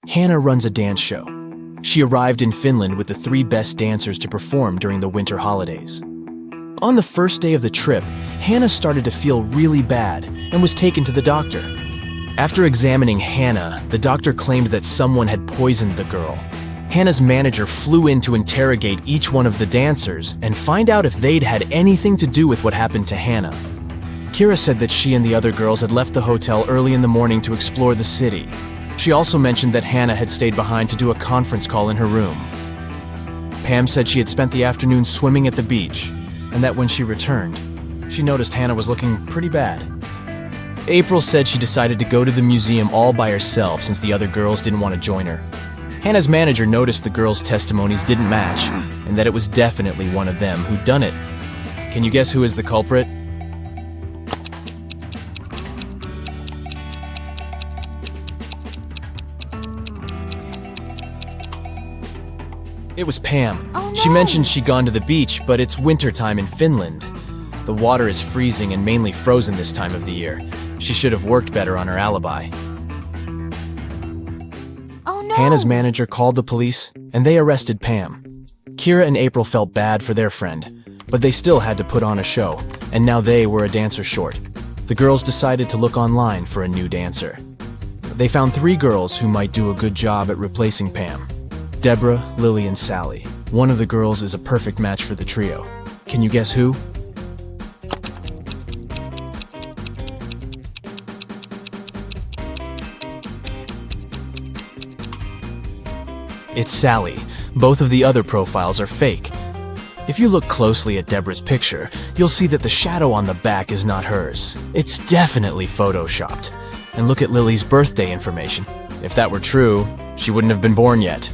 Hannah runs a dance show. She arrived in Finland with the 3 best dancers to perform during the winter holidays. On the first day of the trip, Hannah started to feel really bad and was taken to the doctor. After examining Hannah, the doctor claimed that someone had poisoned the girl. Hannah's manager flew in to interrogate each one of the dancers and find out if they'd had anything to do with what happened to Hannah. Kira said that she and the other girls had left the hotel early in the morning to explore the city. She also mentioned that Hannah had stayed behind to do a conference call in her room. Pam said she had spent the afternoon swimming at the beach, and that when she returned, she noticed Hannah was looking pretty bad. April said she decided to go to the museum all by herself since the other girls didn't want to join her. Hannah's manager noticed the girls' testimonies didn't match, and that it was definitely one of them who'd done it. Can you guess who is the culprit? It was Pam. Oh, no. She mentioned she'd gone to the beach, but it's wintertime in Finland. The water is freezing and mainly frozen this time of the year. She should have worked better on her alibi. Oh no! Hannah's manager called the police, and they arrested Pam. Kira and April felt bad for their friend, but they still had to put on a show, and now they were a dancer short. The girls decided to look online for a new dancer. They found 3 girls who might do a good job at replacing Pam. Deborah, Lily, and Sally. One of the girls is a perfect match for the trio. Can you guess who? It's Sally. Both of the other profiles are fake. If you look closely at Deborah's picture, you'll see that the shadow on the back is not hers. It's definitely photoshopped. And look at Lily's birthday information. If that were true, she wouldn't have been born yet.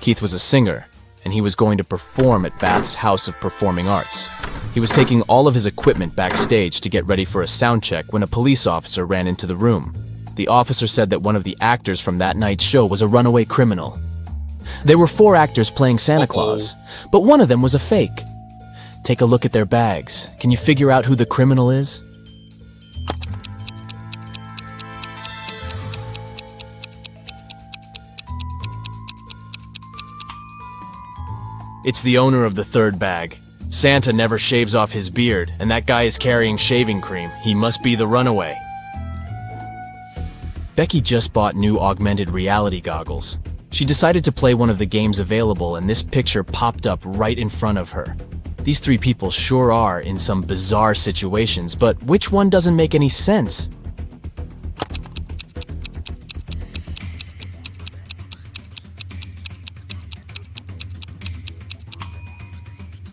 Keith was a singer, and he was going to perform at Bath's House of Performing Arts. He was taking all of his equipment backstage to get ready for a sound check when a police officer ran into the room. The officer said that one of the actors from that night's show was a runaway criminal. There were 4 actors playing Santa Claus, but one of them was a fake. Take a look at their bags. Can you figure out who the criminal is? It's the owner of the 3rd bag. Santa never shaves off his beard, and that guy is carrying shaving cream. He must be the runaway. Becky just bought new augmented reality goggles. She decided to play one of the games available, and this picture popped up right in front of her. These 3 people sure are in some bizarre situations, but which one doesn't make any sense?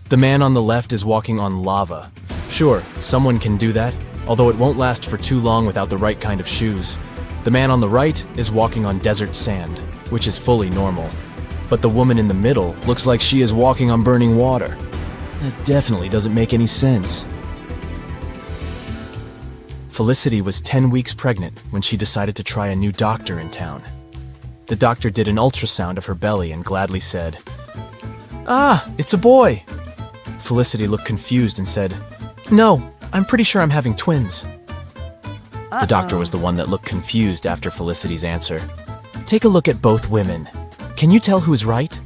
The man on the left is walking on lava. Sure, someone can do that, although it won't last for too long without the right kind of shoes. The man on the right is walking on desert sand, which is fully normal. But the woman in the middle looks like she is walking on burning water. That definitely doesn't make any sense. Felicity was 10 weeks pregnant when she decided to try a new doctor in town. The doctor did an ultrasound of her belly and gladly said, "Ah, it's a boy." Felicity looked confused and said, "No, I'm pretty sure I'm having twins." The doctor was the one that looked confused after Felicity's answer. Take a look at both women. Can you tell who's right?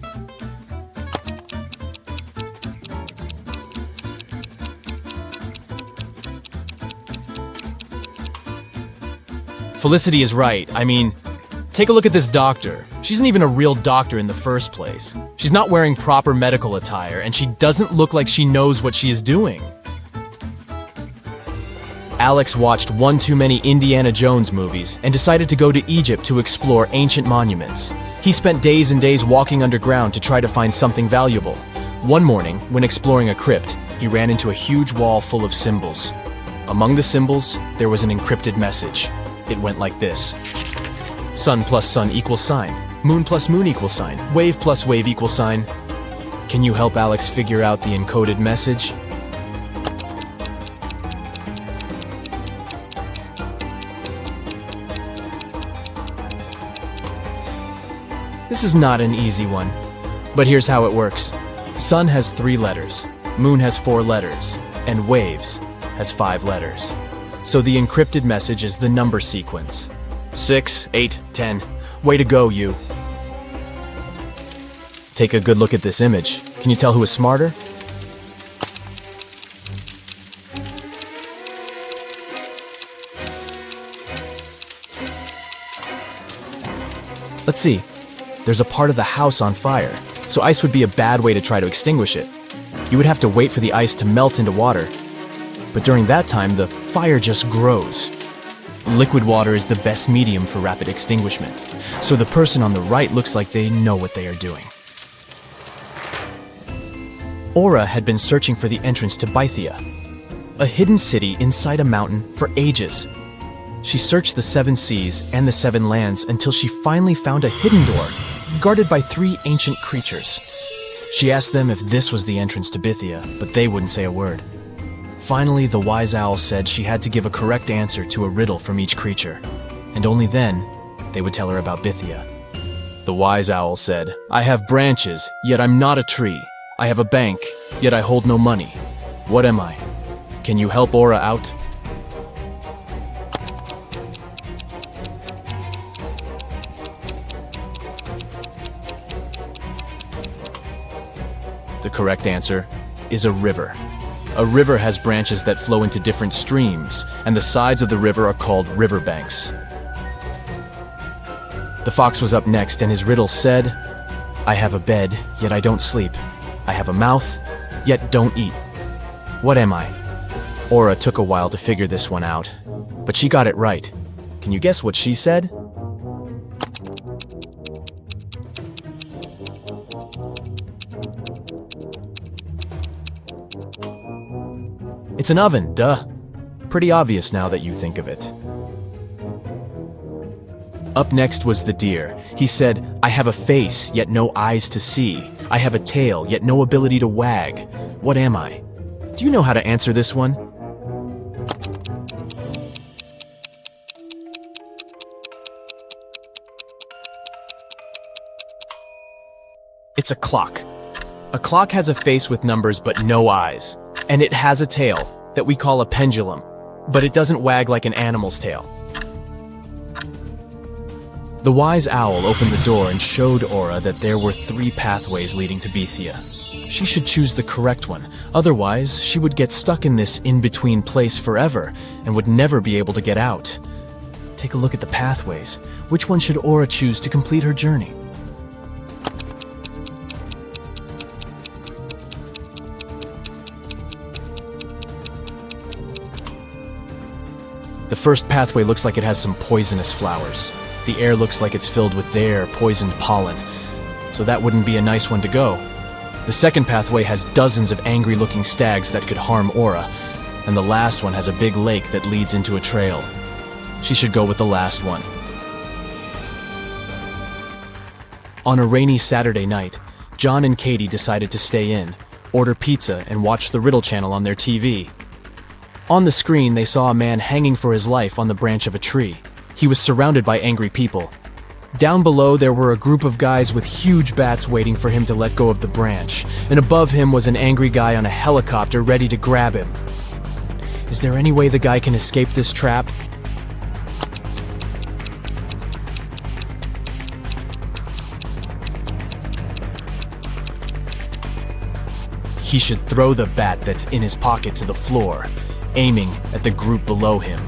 Felicity is right. I mean, take a look at this doctor. She isn't even a real doctor in the first place. She's not wearing proper medical attire, and she doesn't look like she knows what she is doing. Alex watched one too many Indiana Jones movies and decided to go to Egypt to explore ancient monuments. He spent days and days walking underground to try to find something valuable. One morning, when exploring a crypt, he ran into a huge wall full of symbols. Among the symbols, there was an encrypted message. It went like this: sun plus sun equals sign, moon plus moon equals sign, wave plus wave equals sign. Can you help Alex figure out the encoded message? This is not an easy one, but here's how it works. Sun has 3 letters, moon has 4 letters, and waves has 5 letters. So the encrypted message is the number sequence. 6, 8, 10. Way to go, you. Take a good look at this image. Can you tell who is smarter? Let's see. There's a part of the house on fire, so ice would be a bad way to try to extinguish it. You would have to wait for the ice to melt into water. But during that time, the fire just grows. Liquid water is the best medium for rapid extinguishment, so the person on the right looks like they know what they are doing. Aura had been searching for the entrance to Bythia, a hidden city inside a mountain, for ages. She searched the 7 seas and the 7 lands until she finally found a hidden door, guarded by 3 ancient creatures. She asked them if this was the entrance to Bythia, but they wouldn't say a word. Finally, the wise owl said she had to give a correct answer to a riddle from each creature, and only then they would tell her about Bythia. The wise owl said, "I have branches, yet I'm not a tree. I have a bank, yet I hold no money. What am I? Can you help Aura out?" The correct answer is a river. A river has branches that flow into different streams, and the sides of the river are called riverbanks. The fox was up next, and his riddle said, "I have a bed, yet I don't sleep. I have a mouth, yet don't eat. What am I?" Aura took a while to figure this one out, but she got it right. Can you guess what she said? It's an oven, duh. Pretty obvious now that you think of it. Up next was the deer. He said, "I have a face, yet no eyes to see. I have a tail, yet no ability to wag. What am I?" Do you know how to answer this one? It's a clock. A clock has a face with numbers but no eyes. And it has a tail that we call a pendulum, but it doesn't wag like an animal's tail. The wise owl opened the door and showed Aura that there were 3 pathways leading to Bythia. She should choose the correct one, otherwise she would get stuck in this in-between place forever and would never be able to get out. Take a look at the pathways. Which one should Aura choose to complete her journey? The first pathway looks like it has some poisonous flowers. The air looks like it's filled with their poisoned pollen, so that wouldn't be a nice one to go. The second pathway has dozens of angry-looking stags that could harm Aura, and the last one has a big lake that leads into a trail. She should go with the last one. On a rainy Saturday night, John and Katie decided to stay in, order pizza, and watch the Riddle Channel on their TV. On the screen, they saw a man hanging for his life on the branch of a tree. He was surrounded by angry people. Down below, there were a group of guys with huge bats waiting for him to let go of the branch, and above him was an angry guy on a helicopter ready to grab him. Is there any way the guy can escape this trap? He should throw the bat that's in his pocket to the floor, aiming at the group below him.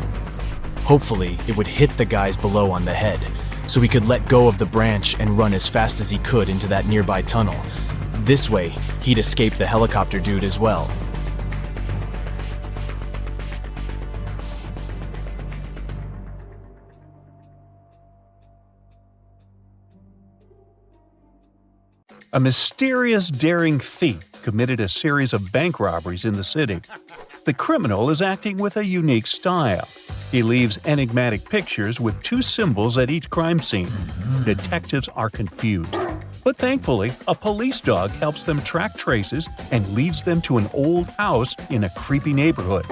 Hopefully, it would hit the guys below on the head, so he could let go of the branch and run as fast as he could into that nearby tunnel. This way, he'd escape the helicopter dude as well. A mysterious, daring thief committed a series of bank robberies in the city. The criminal is acting with a unique style. He leaves enigmatic pictures with 2 symbols at each crime scene. Detectives are confused. But thankfully, a police dog helps them track traces and leads them to an old house in a creepy neighborhood.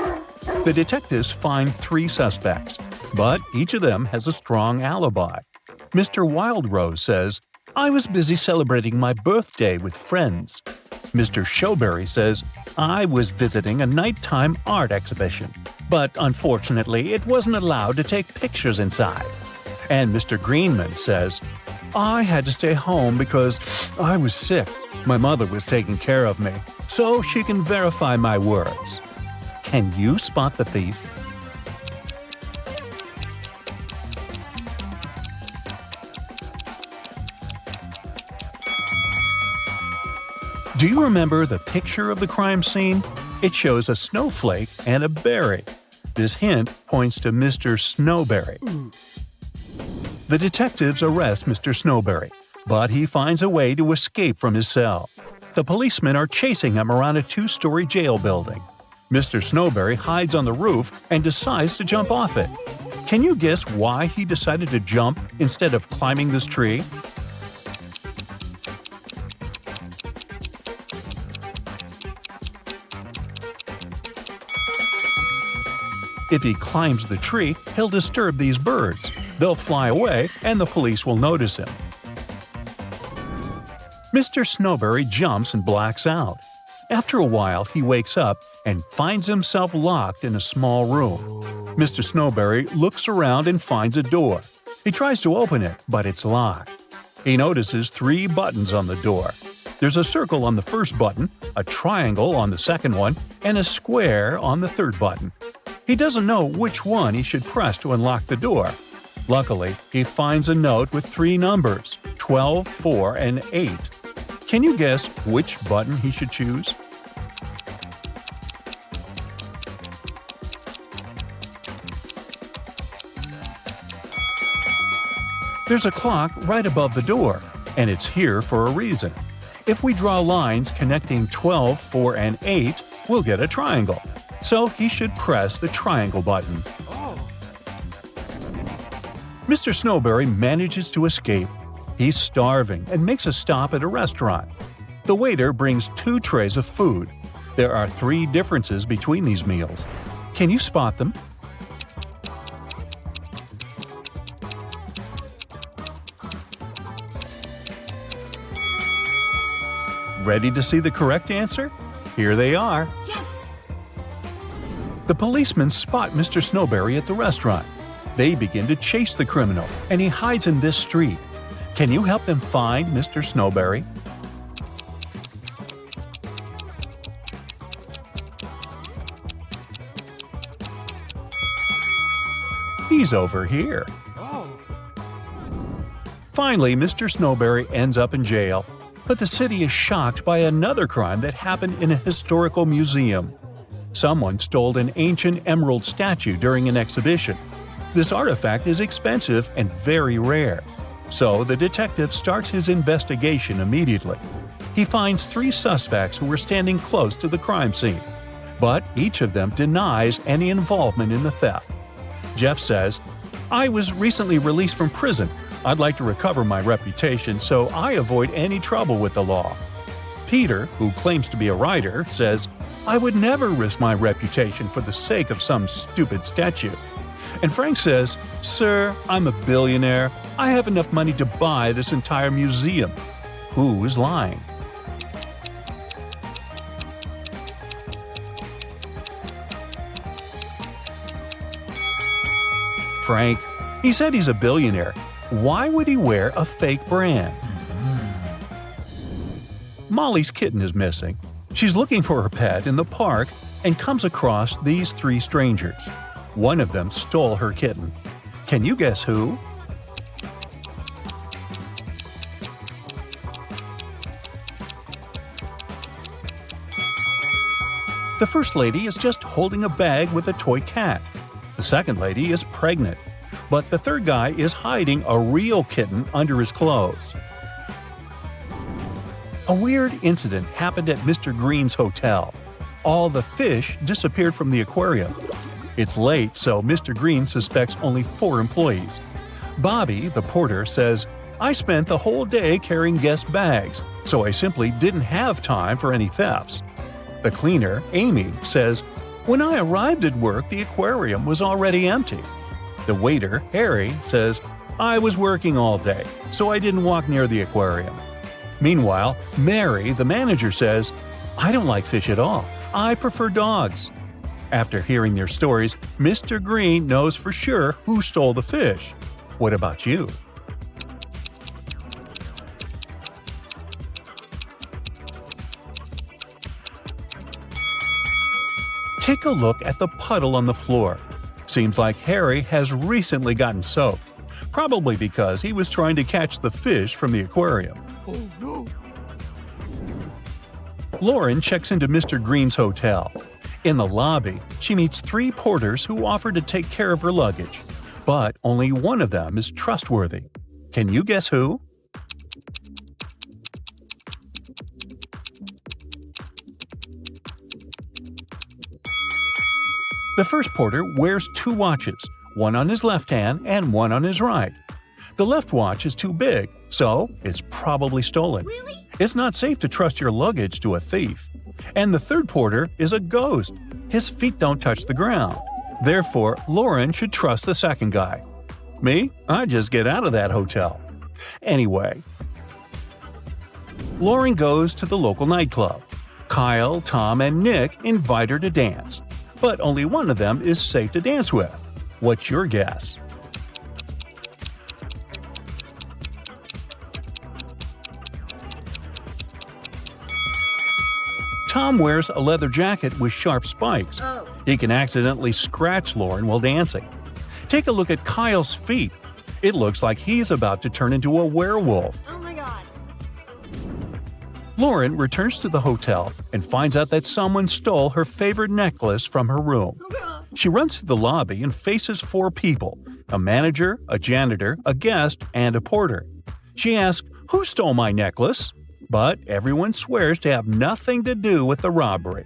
The detectives find 3 suspects, but each of them has a strong alibi. Mr. Wildrose says, "I was busy celebrating my birthday with friends." Mr. Showberry says, "I was visiting a nighttime art exhibition, but unfortunately it wasn't allowed to take pictures inside." And Mr. Greenman says, "I had to stay home because I was sick. My mother was taking care of me, so she can verify my words." Can you spot the thief? Do you remember the picture of the crime scene? It shows a snowflake and a berry. This hint points to Mr. Snowberry. The detectives arrest Mr. Snowberry, but he finds a way to escape from his cell. The policemen are chasing him around a 2-story jail building. Mr. Snowberry hides on the roof and decides to jump off it. Can you guess why he decided to jump instead of climbing this tree? If he climbs the tree, he'll disturb these birds. They'll fly away and the police will notice him. Mr. Snowberry jumps and blacks out. After a while, he wakes up and finds himself locked in a small room. Mr. Snowberry looks around and finds a door. He tries to open it, but it's locked. He notices 3 buttons on the door. There's a circle on the first button, a triangle on the second one, and a square on the third button. He doesn't know which one he should press to unlock the door. Luckily, he finds a note with 3 numbers, 12, 4, and 8. Can you guess which button he should choose? There's a clock right above the door, and it's here for a reason. If we draw lines connecting 12, 4, and 8, we'll get a triangle. So he should press the triangle button. Mr. Snowberry manages to escape. He's starving and makes a stop at a restaurant. The waiter brings 2 trays of food. There are 3 differences between these meals. Can you spot them? Ready to see the correct answer? Here they are. Yes! The policemen spot Mr. Snowberry at the restaurant. They begin to chase the criminal, and he hides in this street. Can you help them find Mr. Snowberry? He's over here. Finally, Mr. Snowberry ends up in jail, but the city is shocked by another crime that happened in a historical museum. Someone stole an ancient emerald statue during an exhibition. This artifact is expensive and very rare. So the detective starts his investigation immediately. He finds 3 suspects who were standing close to the crime scene, but each of them denies any involvement in the theft. Jeff says, "I was recently released from prison. I'd like to recover my reputation, so I avoid any trouble with the law." Peter, who claims to be a writer, says, "I would never risk my reputation for the sake of some stupid statue." And Frank says, "Sir, I'm a billionaire. I have enough money to buy this entire museum." Who is lying? Frank. He said he's a billionaire. Why would he wear a fake brand? Molly's kitten is missing. She's looking for her pet in the park and comes across these 3 strangers. One of them stole her kitten. Can you guess who? The first lady is just holding a bag with a toy cat. The second lady is pregnant. But the third guy is hiding a real kitten under his clothes. A weird incident happened at Mr. Green's hotel. All the fish disappeared from the aquarium. It's late, so Mr. Green suspects only 4 employees. Bobby, the porter, says, "I spent the whole day carrying guest bags, so I simply didn't have time for any thefts." The cleaner, Amy, says, "When I arrived at work, the aquarium was already empty." The waiter, Harry, says, "I was working all day, so I didn't walk near the aquarium." Meanwhile, Mary, the manager, says, "I don't like fish at all. I prefer dogs." After hearing their stories, Mr. Green knows for sure who stole the fish. What about you? Take a look at the puddle on the floor. Seems like Harry has recently gotten soaked, probably because he was trying to catch the fish from the aquarium. Oh no! Lauren checks into Mr. Green's hotel. In the lobby, she meets 3 porters who offer to take care of her luggage, but only one of them is trustworthy. Can you guess who? The first porter wears 2 watches, one on his left hand and one on his right. The left watch is too big, so it's probably stolen. Really? It's not safe to trust your luggage to a thief. And the third porter is a ghost. His feet don't touch the ground. Therefore, Lauren should trust the second guy. Me? I just get out of that hotel. Anyway, Lauren goes to the local nightclub. Kyle, Tom, and Nick invite her to dance. But only one of them is safe to dance with. What's your guess? Tom wears a leather jacket with sharp spikes. Oh. He can accidentally scratch Lauren while dancing. Take a look at Kyle's feet. It looks like he's about to turn into a werewolf. Oh my god. Lauren returns to the hotel and finds out that someone stole her favorite necklace from her room. Oh god. She runs to the lobby and faces 4 people: a manager, a janitor, a guest, and a porter. She asks, "Who stole my necklace?" But everyone swears to have nothing to do with the robbery.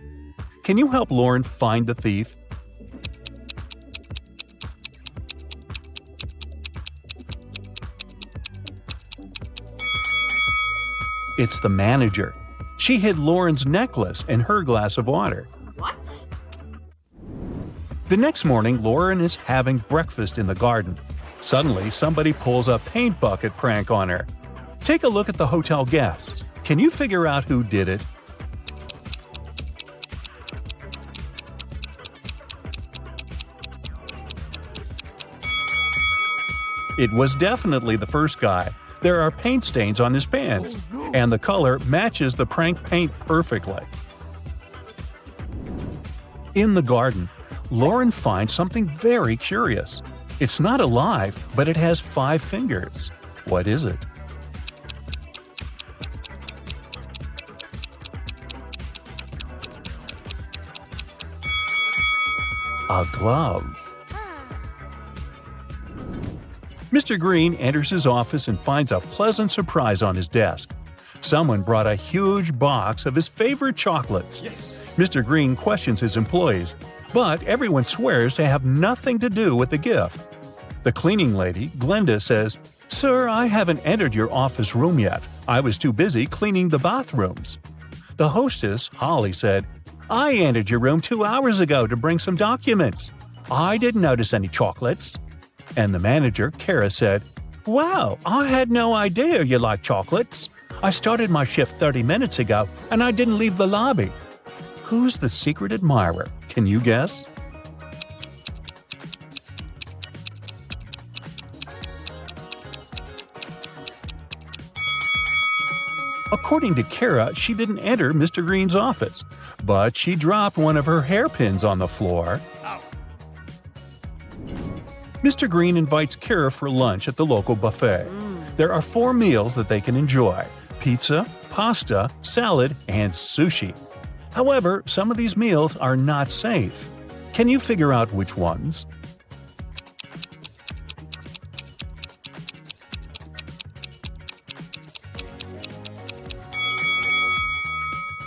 Can you help Lauren find the thief? It's the manager. She hid Lauren's necklace in her glass of water. What? The next morning, Lauren is having breakfast in the garden. Suddenly, somebody pulls a paint bucket prank on her. Take a look at the hotel guests. Can you figure out who did it? It was definitely the first guy. There are paint stains on his pants, and the color matches the prank paint perfectly. In the garden, Lauren finds something very curious. It's not alive, but it has 5 fingers. What is it? A glove. Mr. Green enters his office and finds a pleasant surprise on his desk. Someone brought a huge box of his favorite chocolates. Yes. Mr. Green questions his employees, but everyone swears to have nothing to do with the gift. The cleaning lady, Glenda, says, "Sir, I haven't entered your office room yet. I was too busy cleaning the bathrooms." The hostess, Holly, said, "I entered your room 2 hours ago to bring some documents. I didn't notice any chocolates." And the manager, Kara, said, "Wow, I had no idea you like chocolates. I started my shift 30 minutes ago and I didn't leave the lobby." Who's the secret admirer? Can you guess? According to Kara, she didn't enter Mr. Green's office, but she dropped one of her hairpins on the floor. Mr. Green invites Kara for lunch at the local buffet. There are 4 meals that they can enjoy: pizza, pasta, salad, and sushi. However, some of these meals are not safe. Can you figure out which ones?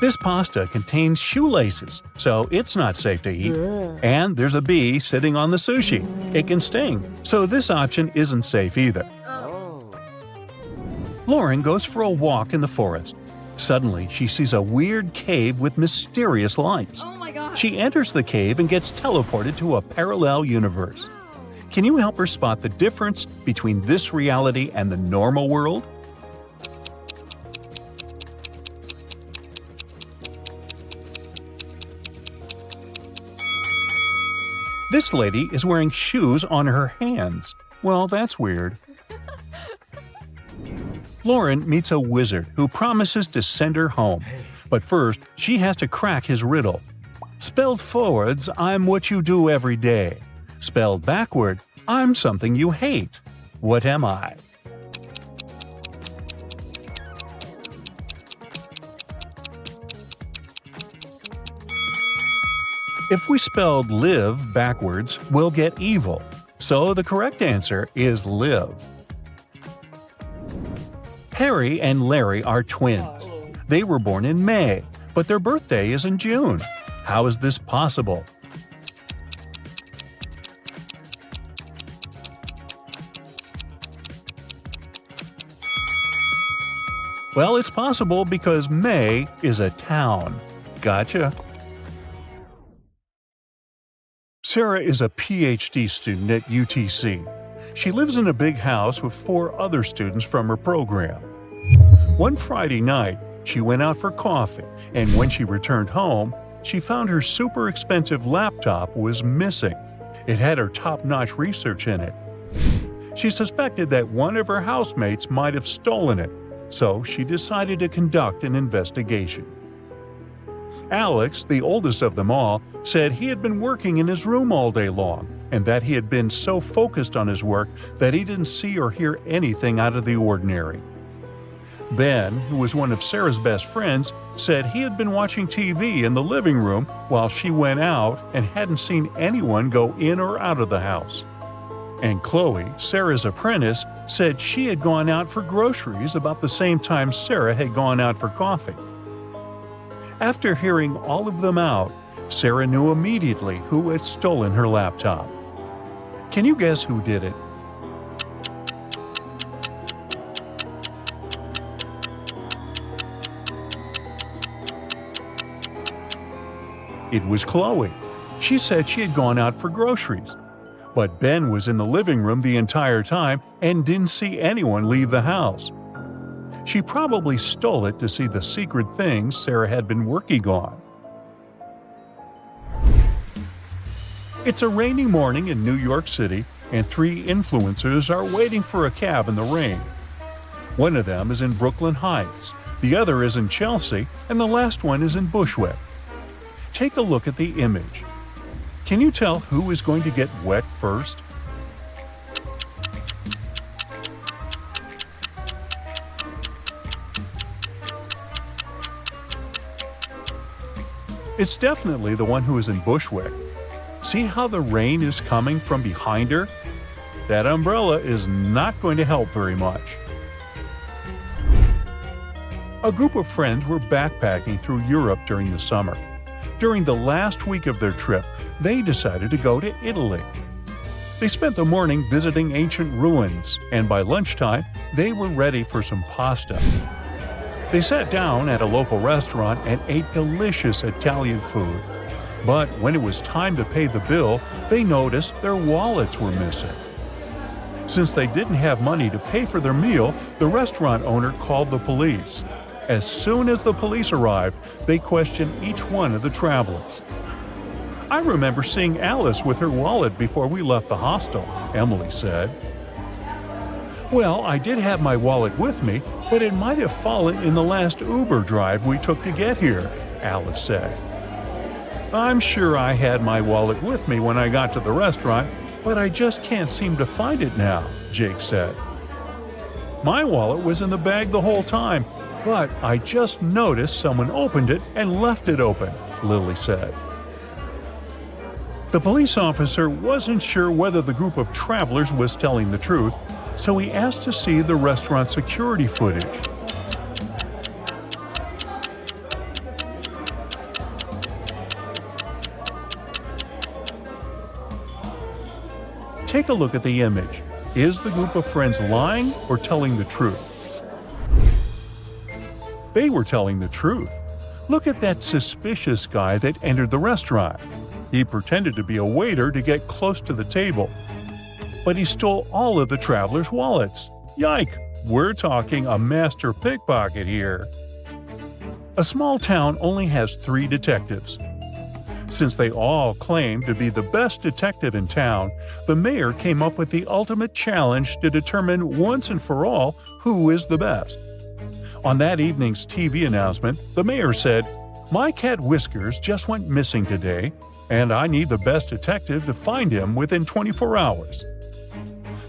This pasta contains shoelaces, so it's not safe to eat. And there's a bee sitting on the sushi. It can sting, so this option isn't safe either. Lauren goes for a walk in the forest. Suddenly, she sees a weird cave with mysterious lights. Oh my god. She enters the cave and gets teleported to a parallel universe. Can you help her spot the difference between this reality and the normal world? This lady is wearing shoes on her hands. Well, that's weird. Lauren meets a wizard who promises to send her home. But first, she has to crack his riddle. Spelled forwards, I'm what you do every day. Spelled backward, I'm something you hate. What am I? If we spelled live backwards, we'll get evil. So the correct answer is live. Harry and Larry are twins. They were born in May, but their birthday is in June. How is this possible? Well, it's possible because May is a town. Gotcha. Sarah is a PhD student at UTC. She lives in a big house with 4 other students from her program. One Friday night, she went out for coffee, and when she returned home, she found her super expensive laptop was missing. It had her top-notch research in it. She suspected that one of her housemates might have stolen it, so she decided to conduct an investigation. Alex, the oldest of them all, said he had been working in his room all day long and that he had been so focused on his work that he didn't see or hear anything out of the ordinary. Ben, who was one of Sarah's best friends, said he had been watching TV in the living room while she went out and hadn't seen anyone go in or out of the house. And Chloe, Sarah's apprentice, said she had gone out for groceries about the same time Sarah had gone out for coffee. After hearing all of them out, Sarah knew immediately who had stolen her laptop. Can you guess who did it? It was Chloe. She said she had gone out for groceries. But Ben was in the living room the entire time and didn't see anyone leave the house. She probably stole it to see the secret things Sarah had been working on. It's a rainy morning in New York City, and 3 influencers are waiting for a cab in the rain. One of them is in Brooklyn Heights, the other is in Chelsea, and the last one is in Bushwick. Take a look at the image. Can you tell who is going to get wet first? It's definitely the one who is in Bushwick. See how the rain is coming from behind her? That umbrella is not going to help very much. A group of friends were backpacking through Europe during the summer. During the last week of their trip, they decided to go to Italy. They spent the morning visiting ancient ruins, and by lunchtime, they were ready for some pasta. They sat down at a local restaurant and ate delicious Italian food. But when it was time to pay the bill, they noticed their wallets were missing. Since they didn't have money to pay for their meal, the restaurant owner called the police. As soon as the police arrived, they questioned each one of the travelers. "I remember seeing Alice with her wallet before we left the hostel," Emily said. "Well, I did have my wallet with me, but it might have fallen in the last Uber drive we took to get here," Alice said. "I'm sure I had my wallet with me when I got to the restaurant, but I just can't seem to find it now," Jake said. "My wallet was in the bag the whole time, but I just noticed someone opened it and left it open," Lily said. The police officer wasn't sure whether the group of travelers was telling the truth, so he asked to see the restaurant security footage. Take a look at the image. Is the group of friends lying or telling the truth? They were telling the truth. Look at that suspicious guy that entered the restaurant. He pretended to be a waiter to get close to the table. But he stole all of the travelers' wallets. Yike! We're talking a master pickpocket here. A small town only has 3 detectives. Since they all claimed to be the best detective in town, the mayor came up with the ultimate challenge to determine once and for all who is the best. On that evening's TV announcement, the mayor said, "My cat Whiskers just went missing today, and I need the best detective to find him within 24 hours."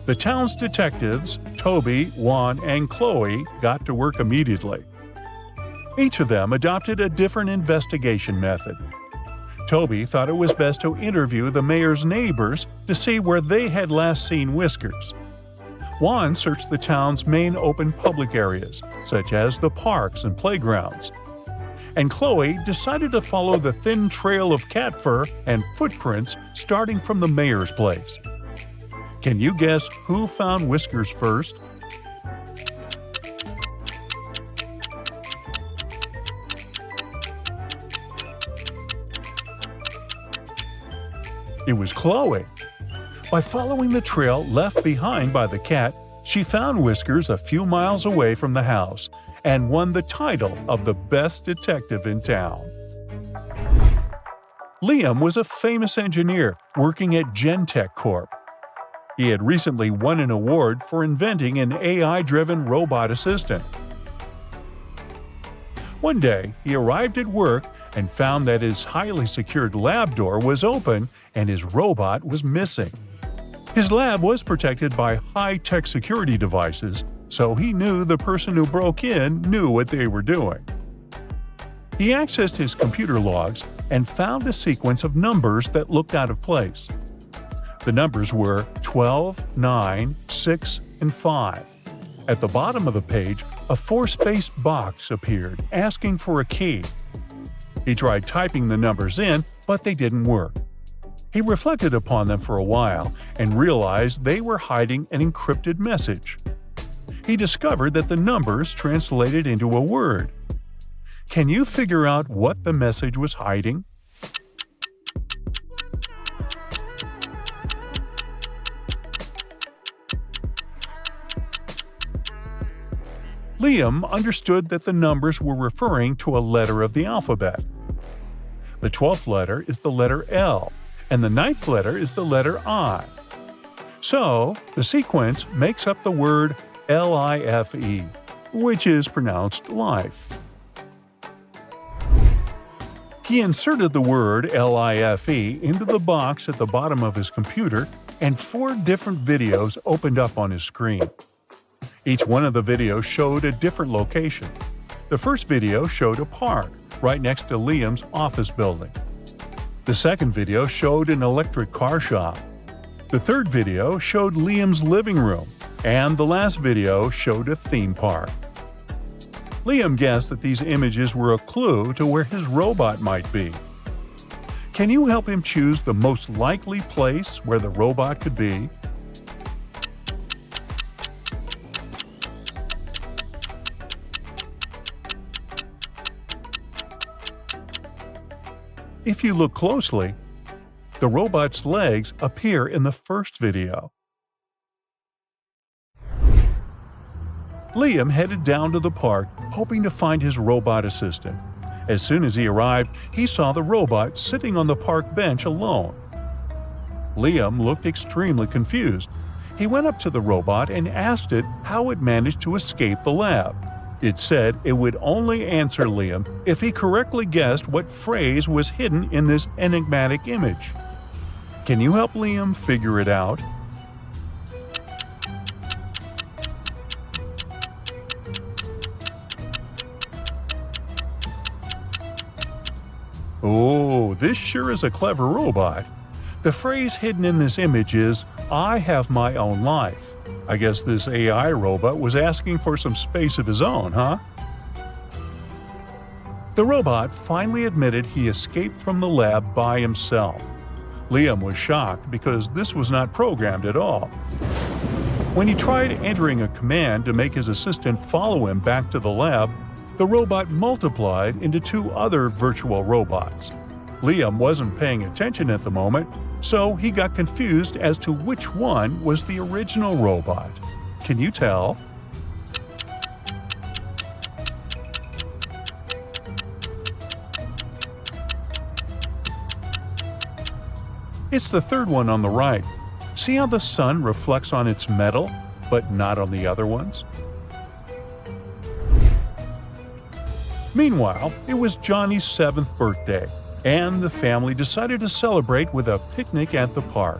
The town's detectives, Toby, Juan, and Chloe, got to work immediately. Each of them adopted a different investigation method. Toby thought it was best to interview the mayor's neighbors to see where they had last seen Whiskers. Juan searched the town's main open public areas, such as the parks and playgrounds. And Chloe decided to follow the thin trail of cat fur and footprints starting from the mayor's place. Can you guess who found Whiskers first? It was Chloe. By following the trail left behind by the cat, she found Whiskers a few miles away from the house and won the title of the best detective in town. Liam was a famous engineer working at Gentech Corp. He had recently won an award for inventing an AI-driven robot assistant. One day, he arrived at work and found that his highly secured lab door was open and his robot was missing. His lab was protected by high-tech security devices, so he knew the person who broke in knew what they were doing. He accessed his computer logs and found a sequence of numbers that looked out of place. The numbers were 12, 9, 6, and 5. At the bottom of the page, a 4-spaced box appeared, asking for a key. He tried typing the numbers in, but they didn't work. He reflected upon them for a while and realized they were hiding an encrypted message. He discovered that the numbers translated into a word. Can you figure out what the message was hiding? Liam understood that the numbers were referring to a letter of the alphabet. The 12th letter is the letter L, and the 9th letter is the letter I. So, the sequence makes up the word LIFE, which is pronounced life. He inserted the word LIFE into the box at the bottom of his computer, and 4 different videos opened up on his screen. Each one of the videos showed a different location. The first video showed a park right next to Liam's office building. The second video showed an electric car shop. The third video showed Liam's living room, and the last video showed a theme park. Liam guessed that these images were a clue to where his robot might be. Can you help him choose the most likely place where the robot could be? If you look closely, the robot's legs appear in the first video. Liam headed down to the park, hoping to find his robot assistant. As soon as he arrived, he saw the robot sitting on the park bench alone. Liam looked extremely confused. He went up to the robot and asked it how it managed to escape the lab. It said it would only answer Liam if he correctly guessed what phrase was hidden in this enigmatic image. Can you help Liam figure it out? Oh, this sure is a clever robot. The phrase hidden in this image is, "I have my own life." I guess this AI robot was asking for some space of his own, huh? The robot finally admitted he escaped from the lab by himself. Liam was shocked because this was not programmed at all. When he tried entering a command to make his assistant follow him back to the lab, the robot multiplied into 2 other virtual robots. Liam wasn't paying attention at the moment, so he got confused as to which one was the original robot. Can you tell? It's the third one on the right. See how the sun reflects on its metal, but not on the other ones? Meanwhile, it was Johnny's 7th birthday, and the family decided to celebrate with a picnic at the park.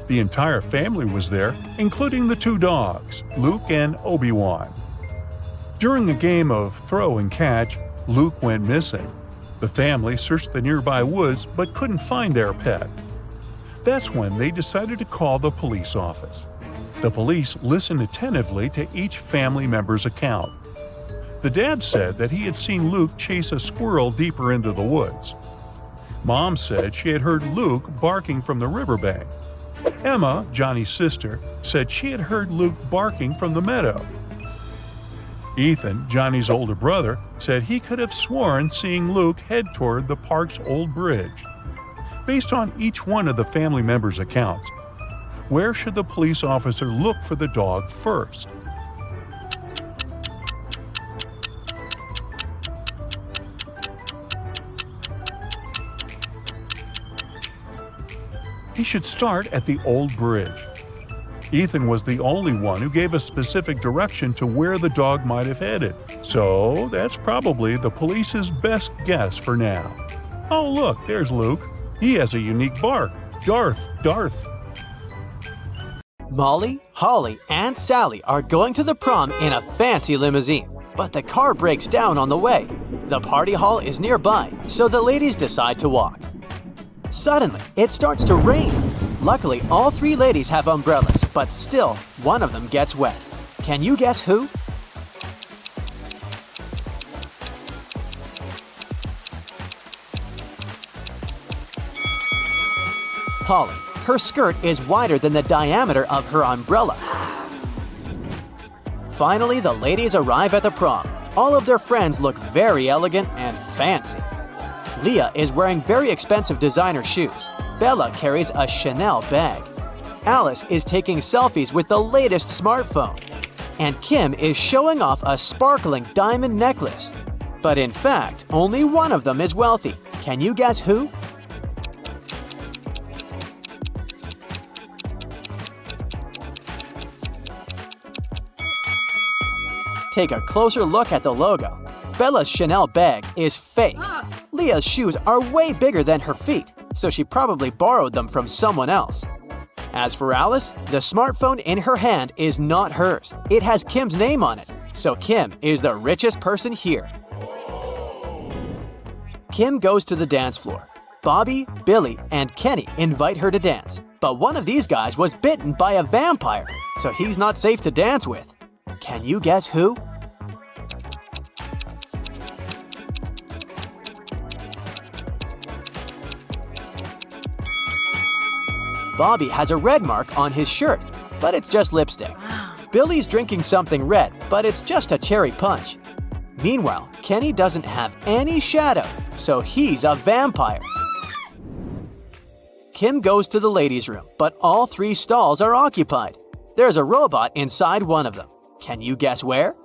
The entire family was there, including the 2 dogs, Luke and Obi-Wan. During a game of throw and catch, Luke went missing. The family searched the nearby woods but couldn't find their pet. That's when they decided to call the police office. The police listened attentively to each family member's account. The dad said that he had seen Luke chase a squirrel deeper into the woods. Mom said she had heard Luke barking from the riverbank. Emma, Johnny's sister, said she had heard Luke barking from the meadow. Ethan, Johnny's older brother, said he could have sworn seeing Luke head toward the park's old bridge. Based on each one of the family members' accounts, where should the police officer look for the dog first? He should start at the old bridge. Ethan was the only one who gave a specific direction to where the dog might have headed, so that's probably the police's best guess for now. Oh look, there's Luke. He has a unique bark. Darth, Darth. Molly, Holly, and Sally are going to the prom in a fancy limousine, but the car breaks down on the way. The party hall is nearby, so the ladies decide to walk. Suddenly, it starts to rain. Luckily, all 3 ladies have umbrellas, but still, one of them gets wet. Can you guess who? Holly. Her skirt is wider than the diameter of her umbrella. Finally, the ladies arrive at the prom. All of their friends look very elegant and fancy. Leah is wearing very expensive designer shoes. Bella carries a Chanel bag. Alice is taking selfies with the latest smartphone. And Kim is showing off a sparkling diamond necklace. But in fact, only one of them is wealthy. Can you guess who? Take a closer look at the logo. Bella's Chanel bag is fake. Leah's shoes are way bigger than her feet, so she probably borrowed them from someone else. As for Alice, the smartphone in her hand is not hers. It has Kim's name on it, so Kim is the richest person here. Kim goes to the dance floor. Bobby, Billy, and Kenny invite her to dance, but one of these guys was bitten by a vampire, so he's not safe to dance with. Can you guess who? Bobby has a red mark on his shirt, but it's just lipstick. Billy's drinking something red, but it's just a cherry punch. Meanwhile, Kenny doesn't have any shadow, so he's a vampire. Kim goes to the ladies' room, but all 3 stalls are occupied. There's a robot inside one of them. Can you guess where?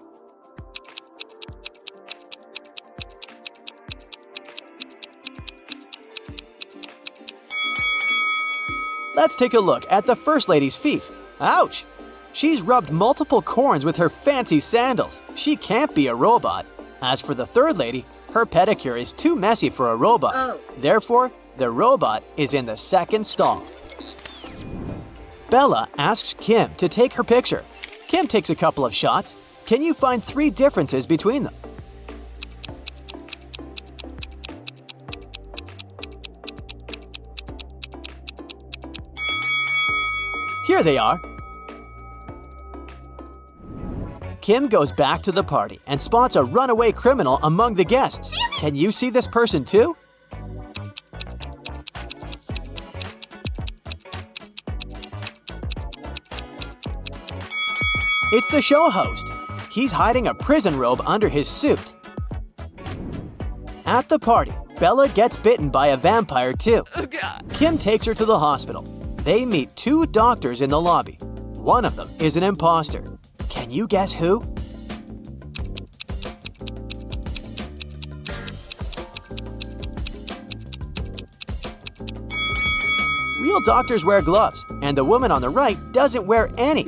Let's take a look at the first lady's feet. Ouch! She's rubbed multiple corns with her fancy sandals. She can't be a robot. As for the third lady, her pedicure is too messy for a robot. Therefore, the robot is in the second stall. Bella asks Kim to take her picture. Kim takes a couple of shots. Can you find 3 differences between them? Here they are. Kim goes back to the party and spots a runaway criminal among the guests. Can you see this person too? It's the show host. He's hiding a prison robe under his suit. At the party, Bella gets bitten by a vampire too. Kim takes her to the hospital. They meet 2 doctors in the lobby. One of them is an imposter. Can you guess who? Real doctors wear gloves, and the woman on the right doesn't wear any.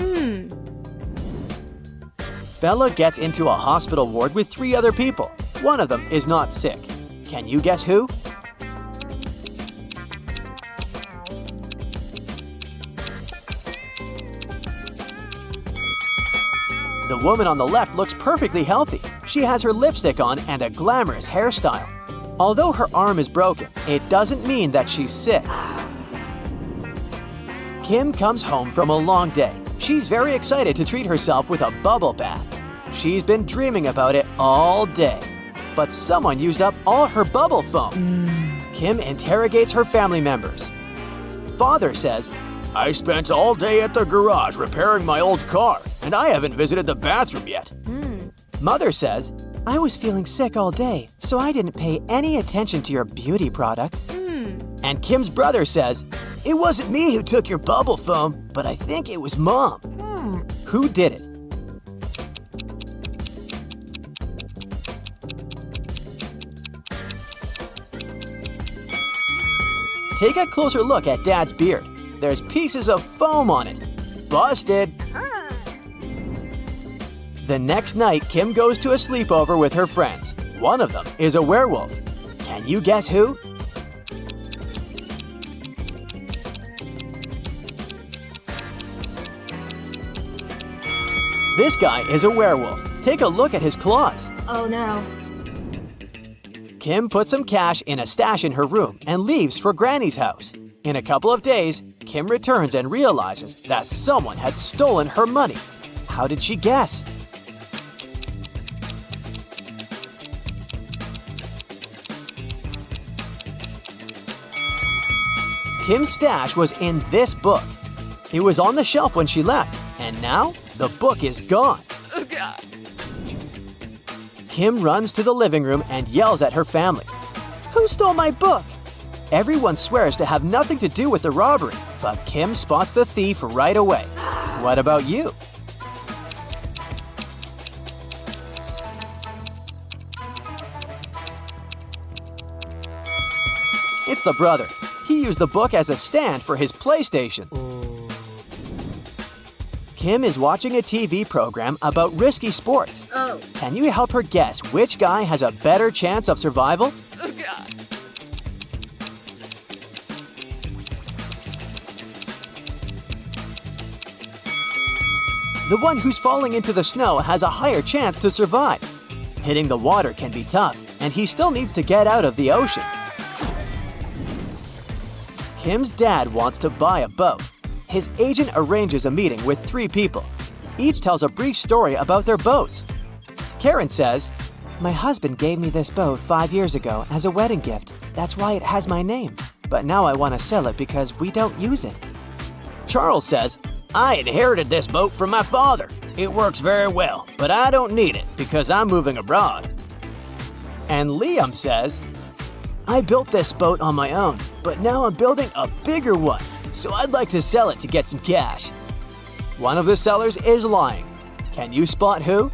Bella gets into a hospital ward with 3 other people. One of them is not sick. Can you guess who? The woman on the left looks perfectly healthy. She has her lipstick on and a glamorous hairstyle. Although her arm is broken, it doesn't mean that she's sick. Kim comes home from a long day. She's very excited to treat herself with a bubble bath. She's been dreaming about it all day. But someone used up all her bubble foam. Kim interrogates her family members. Father says, "I spent all day at the garage repairing my old car, and I haven't visited the bathroom yet." Mother says, "I was feeling sick all day, so I didn't pay any attention to your beauty products." And Kim's brother says, "It wasn't me who took your bubble foam, but I think it was Mom." Who did it? Take a closer look at Dad's beard. There's pieces of foam on it. Busted! The next night, Kim goes to a sleepover with her friends. One of them is a werewolf. Can you guess who? This guy is a werewolf. Take a look at his claws. Oh no. Kim puts some cash in a stash in her room and leaves for Granny's house. In a couple of days, Kim returns and realizes that someone had stolen her money. How did she guess? Kim's stash was in this book. It was on the shelf when she left, and now the book is gone. Oh God. Kim runs to the living room and yells at her family. "Who stole my book?" Everyone swears to have nothing to do with the robbery, but Kim spots the thief right away. What about you? It's the brother. He used the book as a stand for his PlayStation. Kim is watching a TV program about risky sports. Oh. Can you help her guess which guy has a better chance of survival? Oh God. The one who's falling into the snow has a higher chance to survive. Hitting the water can be tough, and he still needs to get out of the ocean. Kim's dad wants to buy a boat. His agent arranges a meeting with 3 people. Each tells a brief story about their boats. Karen says, "My husband gave me this boat 5 years ago as a wedding gift. That's why it has my name. But now I want to sell it because we don't use it." Charles says, "I inherited this boat from my father. It works very well, but I don't need it because I'm moving abroad." And Liam says, "I built this boat on my own, but now I'm building a bigger one, so I'd like to sell it to get some cash." One of the sellers is lying. Can you spot who?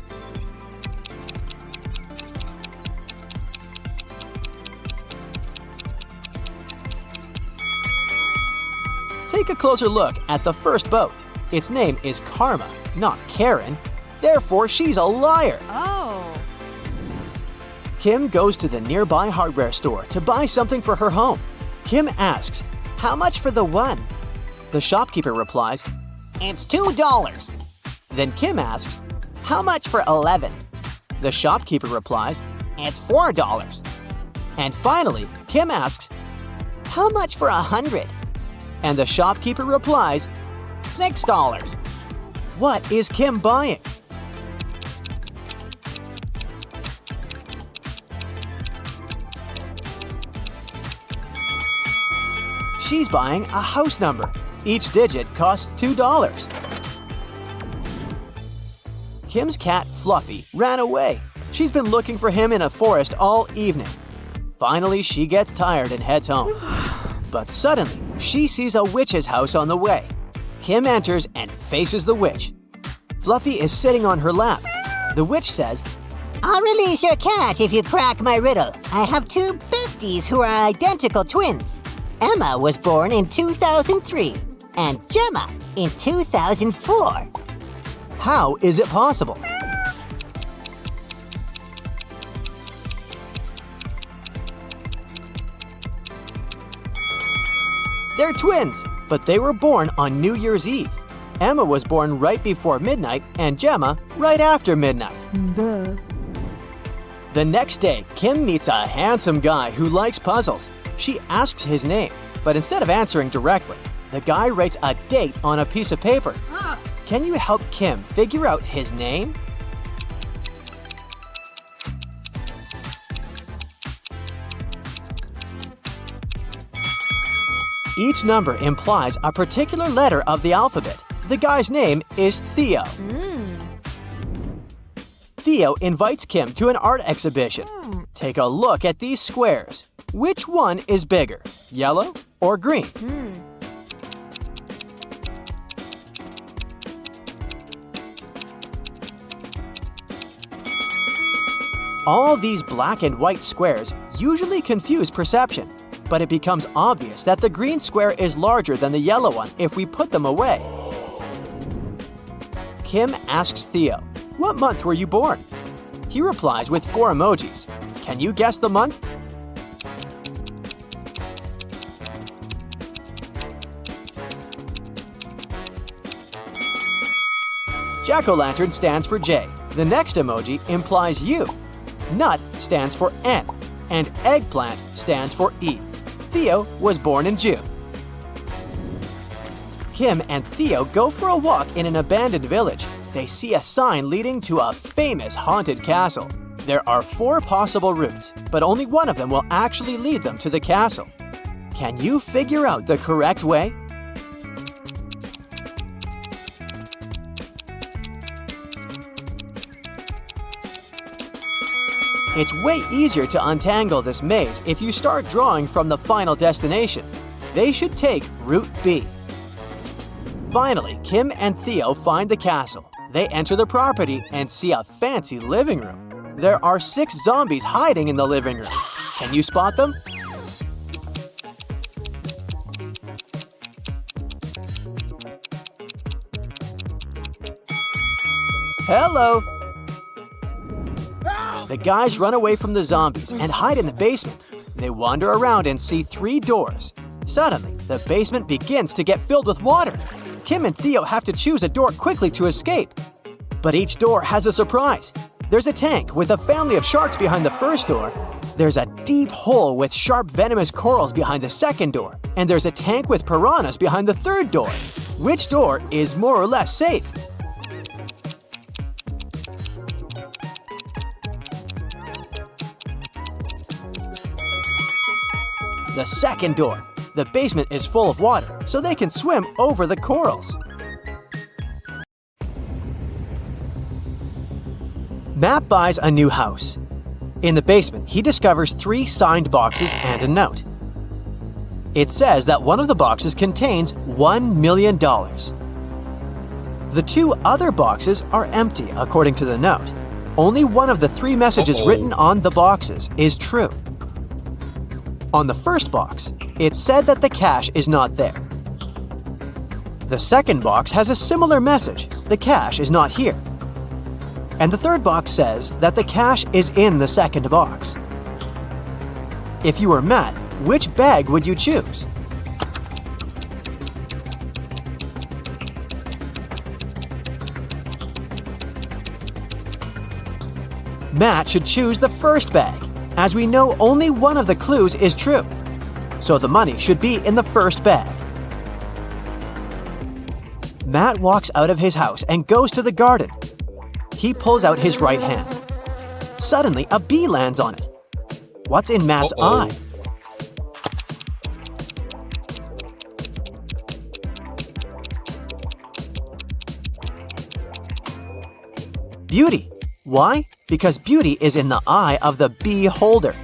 Take a closer look at the first boat. Its name is Karma, not Karen. Therefore, she's a liar. Oh. Kim goes to the nearby hardware store to buy something for her home. Kim asks, "How much for the one?" The shopkeeper replies, "It's $2. Then Kim asks, "How much for 11?" The shopkeeper replies, "It's $4. And finally, Kim asks, "How much for 100?" And the shopkeeper replies, $6. What is Kim buying? She's buying a house number. Each digit costs $2. Kim's cat, Fluffy, ran away. She's been looking for him in a forest all evening. Finally, she gets tired and heads home. But suddenly, she sees a witch's house on the way. Kim enters and faces the witch. Fluffy is sitting on her lap. The witch says, "I'll release your cat if you crack my riddle. I have 2 besties who are identical twins. Emma was born in 2003 and Gemma in 2004. How is it possible? They're twins, but they were born on New Year's Eve. Emma was born right before midnight and Gemma right after midnight. The next day, Kim meets a handsome guy who likes puzzles. She asks his name, but instead of answering directly, the guy writes a date on a piece of paper. Can you help Kim figure out his name? Each number implies a particular letter of the alphabet. The guy's name is Theo. Theo invites Kim to an art exhibition. Take a look at these squares. Which one is bigger, yellow or green? All these black and white squares usually confuse perception, but it becomes obvious that the green square is larger than the yellow one if we put them away. Kim asks Theo, "What month were you born?" He replies with 4 emojis. Can you guess the month? Jack-o'-lantern stands for J. The next emoji implies U. Nut stands for N, and eggplant stands for E. Theo was born in June. Kim and Theo go for a walk in an abandoned village. They see a sign leading to a famous haunted castle. There are 4 possible routes, but only one of them will actually lead them to the castle. Can you figure out the correct way? It's way easier to untangle this maze if you start drawing from the final destination. They should take Route B. Finally, Kim and Theo find the castle. They enter the property and see a fancy living room. There are 6 zombies hiding in the living room. Can you spot them? Hello! The guys run away from the zombies and hide in the basement. They wander around and see 3 doors. Suddenly, the basement begins to get filled with water. Kim and Theo have to choose a door quickly to escape. But each door has a surprise. There's a tank with a family of sharks behind the first door. There's a deep hole with sharp venomous corals behind the second door. And there's a tank with piranhas behind the third door. Which door is more or less safe? The second door. The basement is full of water, so they can swim over the corals. Matt buys a new house. In the basement, he discovers 3 signed boxes and a note. It says that one of the boxes contains $1 million. The 2 other boxes are empty, according to the note. Only one of the 3 messages written on the boxes is true. On the first box, it said that the cash is not there. The second box has a similar message, the cash is not here. And the third box says that the cash is in the second box. If you were Matt, which bag would you choose? Matt should choose the first bag, as we know only one of the clues is true. So the money should be in the first bag. Matt walks out of his house and goes to the garden. He pulls out his right hand. Suddenly, a bee lands on it. What's in Matt's eye? Beauty. Why? Because beauty is in the eye of the bee holder.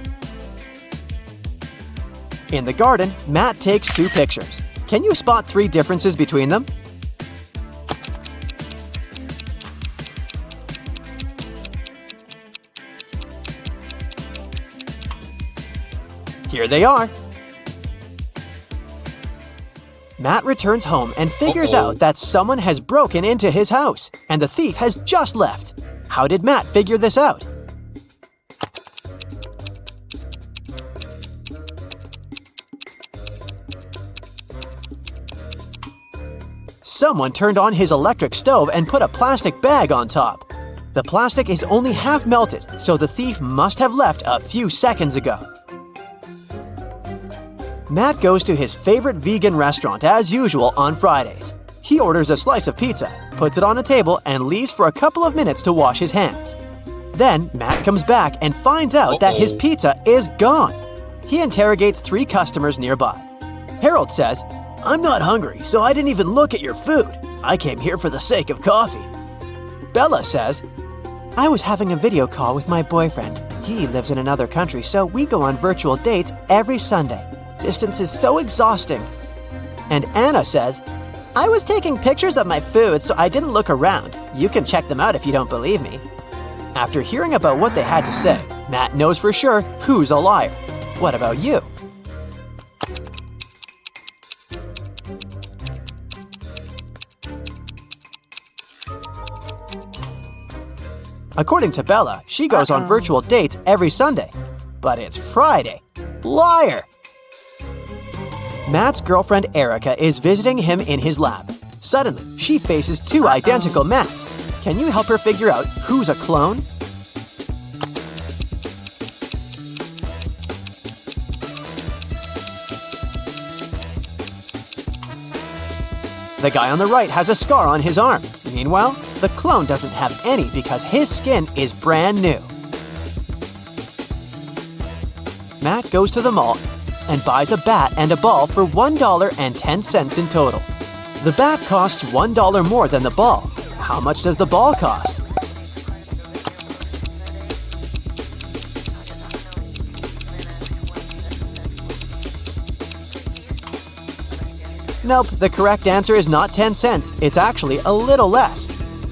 In the garden, Matt takes 2 pictures. Can you spot 3 differences between them? Here they are. Matt returns home and figures out that someone has broken into his house, and the thief has just left. How did Matt figure this out? Someone turned on his electric stove and put a plastic bag on top. The plastic is only half melted, so the thief must have left a few seconds ago. Matt goes to his favorite vegan restaurant as usual on Fridays. He orders a slice of pizza, puts it on a table, and leaves for a couple of minutes to wash his hands. Then Matt comes back and finds out that his pizza is gone. He interrogates 3 customers nearby. Harold says, "I'm not hungry, so I didn't even look at your food. I came here for the sake of coffee." Bella says, "I was having a video call with my boyfriend. He lives in another country, so we go on virtual dates every Sunday. Distance is so exhausting." And Anna says, "I was taking pictures of my food, so I didn't look around. You can check them out if you don't believe me." After hearing about what they had to say, Matt knows for sure who's a liar. What about you? According to Bella, she goes on virtual dates every Sunday. But it's Friday. Liar! Matt's girlfriend Erica is visiting him in his lab. Suddenly, she faces 2 identical Matts. Can you help her figure out who's a clone? The guy on the right has a scar on his arm. Meanwhile, the clone doesn't have any because his skin is brand new. Matt goes to the mall and buys a bat and a ball for $1.10 in total. The bat costs $1 more than the ball. How much does the ball cost? Nope, the correct answer is not 10 cents. It's actually a little less.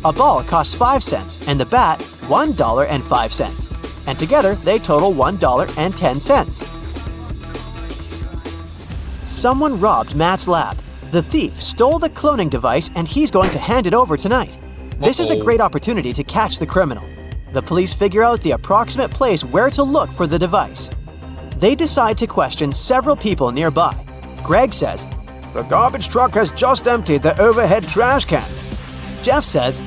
A ball costs 5 cents and the bat $1.05. And together they total $1.10. Someone robbed Matt's lab. The thief stole the cloning device and he's going to hand it over tonight. This is a great opportunity to catch the criminal. The police figure out the approximate place where to look for the device. They decide to question several people nearby. Greg says, "The garbage truck has just emptied the overhead trash cans." Jeff says,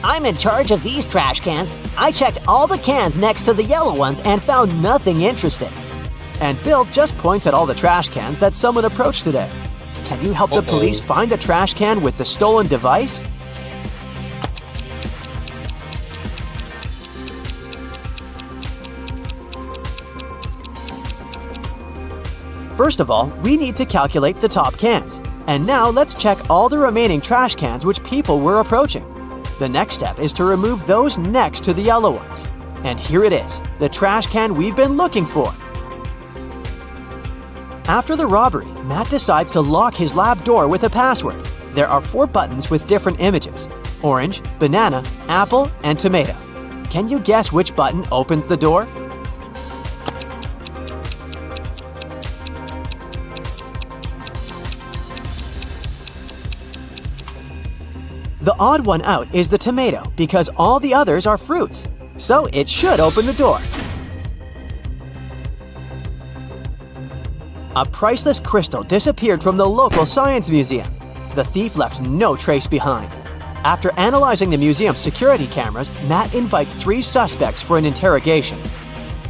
I'm in charge of these trash cans. I checked all the cans next to the yellow ones and found nothing interesting. And Bill just points at all the trash cans that someone approached today. Can you help the police find the trash can with the stolen device? First of all, we need to calculate the top cans. And now let's check all the remaining trash cans which people were approaching. The next step is to remove those next to the yellow ones. And here it is, the trash can we've been looking for. After the robbery, Matt decides to lock his lab door with a password. There are 4 buttons with different images: orange, banana, apple, and tomato. Can you guess which button opens the door? The odd one out is the tomato because all the others are fruits, so it should open the door. A priceless crystal disappeared from the local science museum. The thief left no trace behind. After analyzing the museum's security cameras, Matt invites 3 suspects for an interrogation.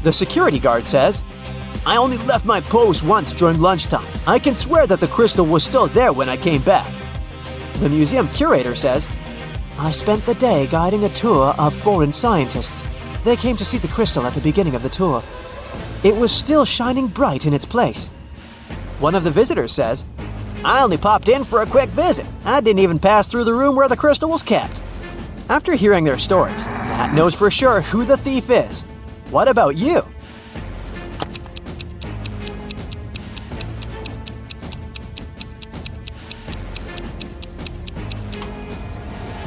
The security guard says, "I only left my post once during lunchtime. I can swear that the crystal was still there when I came back." The museum curator says, "I spent the day guiding a tour of foreign scientists. They came to see the crystal at the beginning of the tour. It was still shining bright in its place." One of the visitors says, "I only popped in for a quick visit. I didn't even pass through the room where the crystal was kept." After hearing their stories, Matt knows for sure who the thief is. What about you?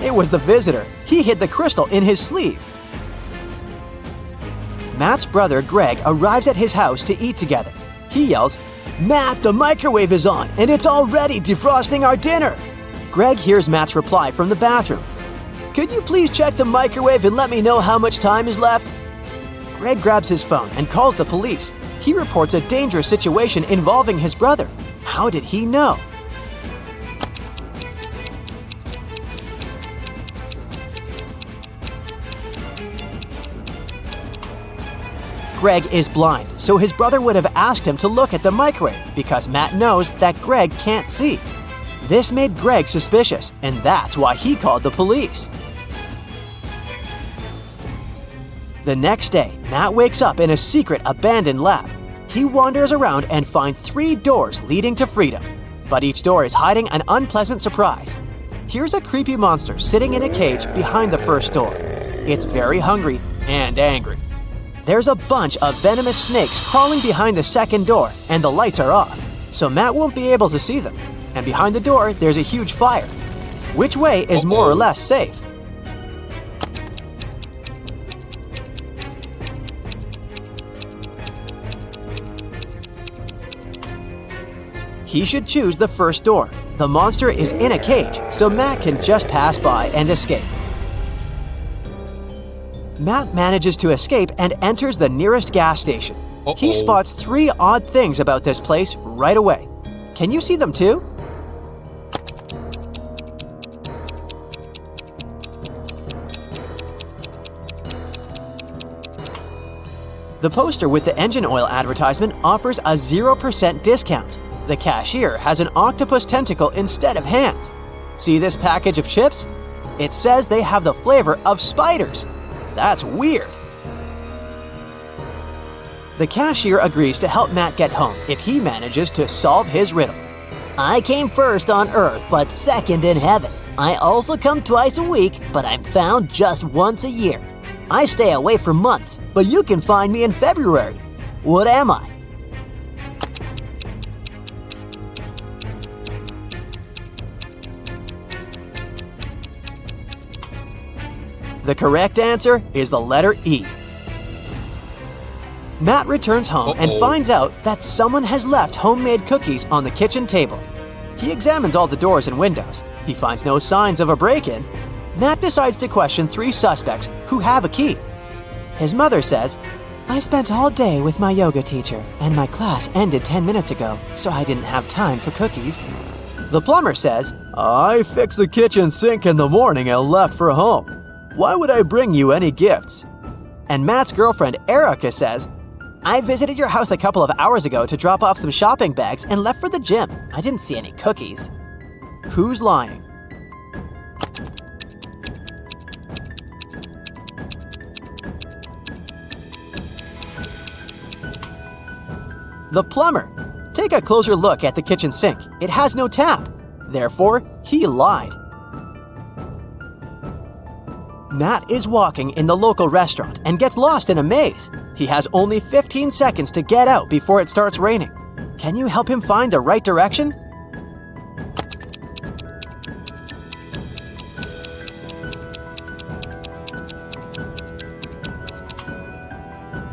It was the visitor. He hid the crystal in his sleeve. Matt's brother Greg arrives at his house to eat together. He yells, Matt, the microwave is on, and it's already defrosting our dinner. Greg hears Matt's reply from the bathroom. Could you please check the microwave and let me know how much time is left? Greg grabs his phone and calls the police. He reports a dangerous situation involving his brother. How did he know? Greg is blind, so his brother would have asked him to look at the microwave because Matt knows that Greg can't see. This made Greg suspicious, and that's why he called the police. The next day, Matt wakes up in a secret abandoned lab. He wanders around and finds 3 doors leading to freedom, but each door is hiding an unpleasant surprise. Here's a creepy monster sitting in a cage behind the first door. It's very hungry and angry. There's a bunch of venomous snakes crawling behind the second door, and the lights are off, so Matt won't be able to see them. And behind the door, there's a huge fire. Which way is more or less safe? He should choose the first door. The monster is in a cage, so Matt can just pass by and escape. Matt manages to escape and enters the nearest gas station. He spots 3 odd things about this place right away. Can you see them too? The poster with the engine oil advertisement offers a 0% discount. The cashier has an octopus tentacle instead of hands. See this package of chips? It says they have the flavor of spiders. That's weird. The cashier agrees to help Matt get home if he manages to solve his riddle. I came first on Earth, but second in heaven. I also come twice a week, but I'm found just once a year. I stay away for months, but you can find me in February. What am I? The correct answer is the letter E. Matt returns home and finds out that someone has left homemade cookies on the kitchen table. He examines all the doors and windows. He finds no signs of a break-in. Matt decides to question 3 suspects who have a key. His mother says, I spent all day with my yoga teacher, and my class ended 10 minutes ago, so I didn't have time for cookies. The plumber says, I fixed the kitchen sink in the morning and left for home. Why would I bring you any gifts? And Matt's girlfriend, Erica, says, I visited your house a couple of hours ago to drop off some shopping bags and left for the gym. I didn't see any cookies. Who's lying? The plumber. Take a closer look at the kitchen sink. It has no tap. Therefore, he lied. Matt is walking in the local restaurant and gets lost in a maze. He has only 15 seconds to get out before it starts raining. Can you help him find the right direction?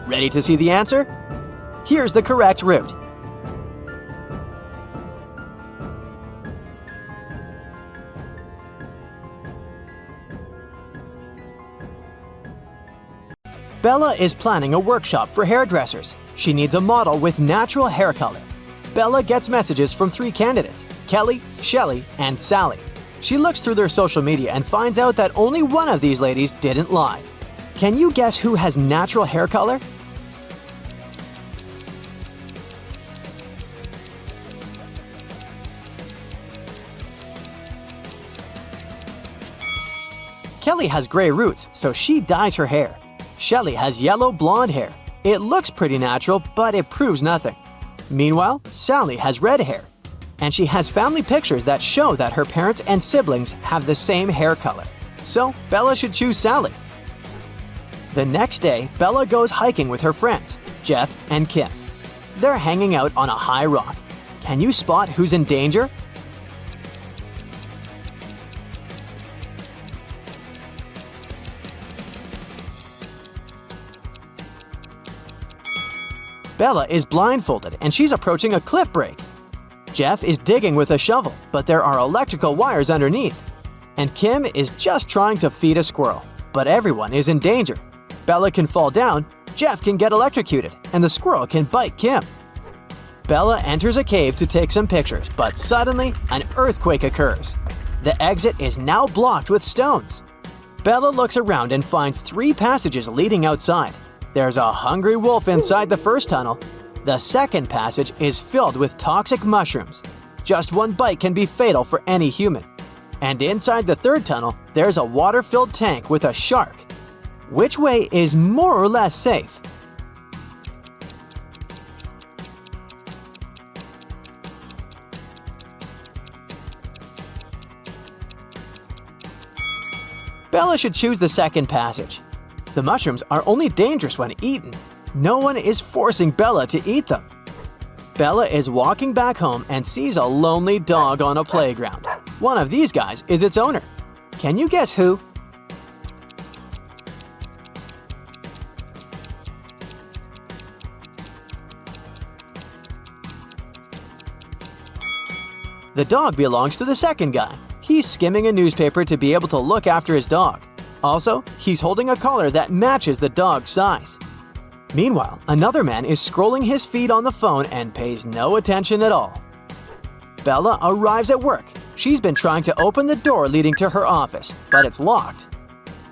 Ready to see the answer? Here's the correct route. Bella is planning a workshop for hairdressers. She needs a model with natural hair color. Bella gets messages from 3 candidates, Kelly, Shelly, and Sally. She looks through their social media and finds out that only one of these ladies didn't lie. Can you guess who has natural hair color? Kelly has gray roots, so she dyes her hair. Shelly has yellow blonde hair. It looks pretty natural, but it proves nothing. Meanwhile, Sally has red hair. And she has family pictures that show that her parents and siblings have the same hair color. So, Bella should choose Sally. The next day, Bella goes hiking with her friends, Jeff and Kim. They're hanging out on a high rock. Can you spot who's in danger? Bella is blindfolded and she's approaching a cliff break. Jeff is digging with a shovel, but there are electrical wires underneath. And Kim is just trying to feed a squirrel, but everyone is in danger. Bella can fall down, Jeff can get electrocuted, and the squirrel can bite Kim. Bella enters a cave to take some pictures, but suddenly, an earthquake occurs. The exit is now blocked with stones. Bella looks around and finds 3 passages leading outside. There's a hungry wolf inside the first tunnel. The second passage is filled with toxic mushrooms. Just one bite can be fatal for any human. And inside the third tunnel, there's a water-filled tank with a shark. Which way is more or less safe? Bella should choose the second passage. The mushrooms are only dangerous when eaten. No one is forcing Bella to eat them. Bella is walking back home and sees a lonely dog on a playground. One of these guys is its owner. Can you guess who? The dog belongs to the second guy. He's skimming a newspaper to be able to look after his dog. Also, he's holding a collar that matches the dog's size. Meanwhile, another man is scrolling his feed on the phone and pays no attention at all. Bella arrives at work. She's been trying to open the door leading to her office, but it's locked.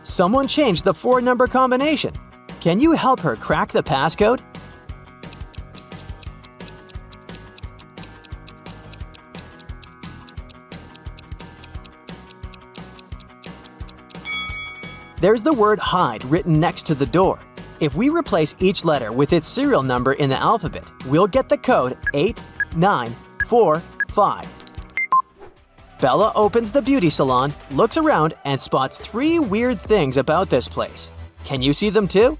Someone changed the 4-number combination. Can you help her crack the passcode? There's the word hide written next to the door. If we replace each letter with its serial number in the alphabet, we'll get the code 8945. Bella opens the beauty salon, looks around, and spots 3 weird things about this place. Can you see them too?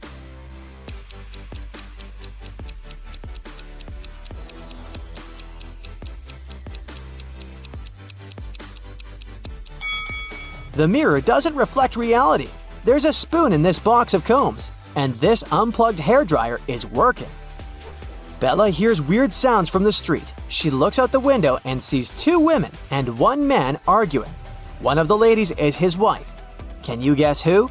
The mirror doesn't reflect reality. There's a spoon in this box of combs, and this unplugged hairdryer is working. Bella hears weird sounds from the street. She looks out the window and sees 2 women and 1 man arguing. One of the ladies is his wife. Can you guess who?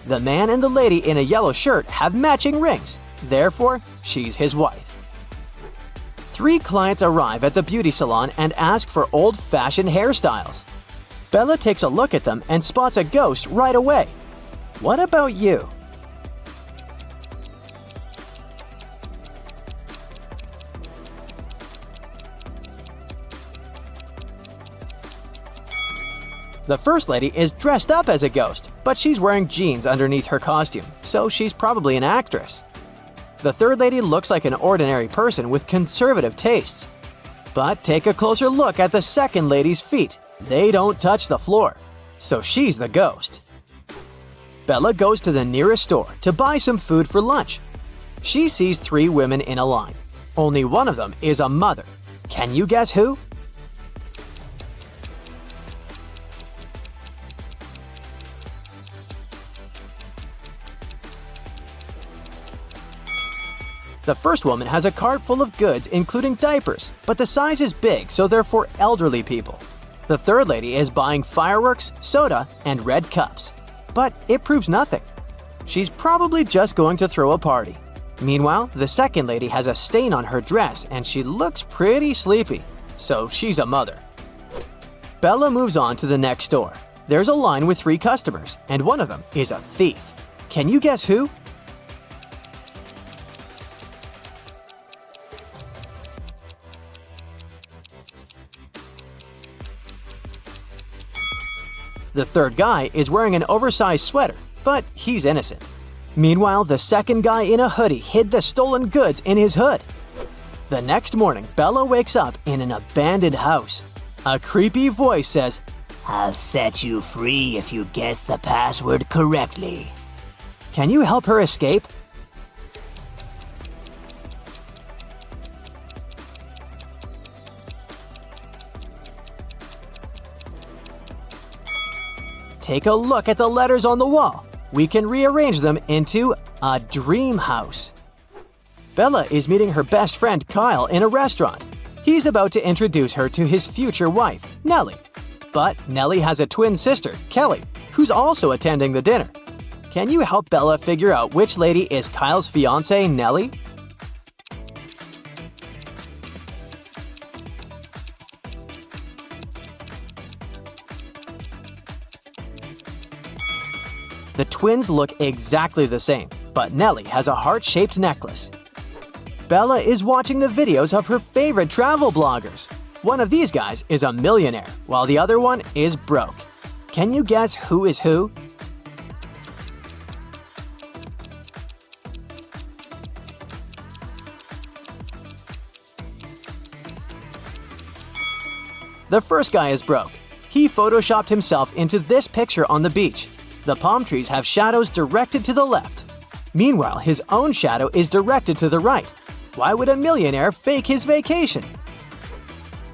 The man and the lady in a yellow shirt have matching rings. Therefore, she's his wife. 3 clients arrive at the beauty salon and ask for old-fashioned hairstyles. Bella takes a look at them and spots a ghost right away. What about you? The first lady is dressed up as a ghost, but she's wearing jeans underneath her costume, so she's probably an actress. The third lady looks like an ordinary person with conservative tastes. But take a closer look at the second lady's feet. They don't touch the floor, so she's the ghost. Bella goes to the nearest store to buy some food for lunch. She sees 3 women in a line. Only one of them is a mother. Can you guess who? The first woman has a cart full of goods including diapers, but the size is big, so they're for elderly people. The third lady is buying fireworks, soda, and red cups. But it proves nothing. She's probably just going to throw a party. Meanwhile, the second lady has a stain on her dress and she looks pretty sleepy, so she's a mother. Bella moves on to the next store. There's a line with 3 customers, and one of them is a thief. Can you guess who? The third guy is wearing an oversized sweater, but he's innocent. Meanwhile, the second guy in a hoodie hid the stolen goods in his hood. The next morning, Bella wakes up in an abandoned house. A creepy voice says, I'll set you free if you guess the password correctly. "Can you help her escape?" Take a look at the letters on the wall. We can rearrange them into a dream house. Bella is meeting her best friend Kyle in a restaurant. He's about to introduce her to his future wife, Nellie. But Nellie has a twin sister, Kelly, who's also attending the dinner. Can you help Bella figure out which lady is Kyle's fiancée, Nellie? The twins look exactly the same, but Nellie has a heart-shaped necklace. Bella is watching the videos of her favorite travel bloggers. One of these guys is a millionaire, while the other one is broke. Can you guess who is who? The first guy is broke. He photoshopped himself into this picture on the beach. The palm trees have shadows directed to the left. Meanwhile, his own shadow is directed to the right. Why would a millionaire fake his vacation?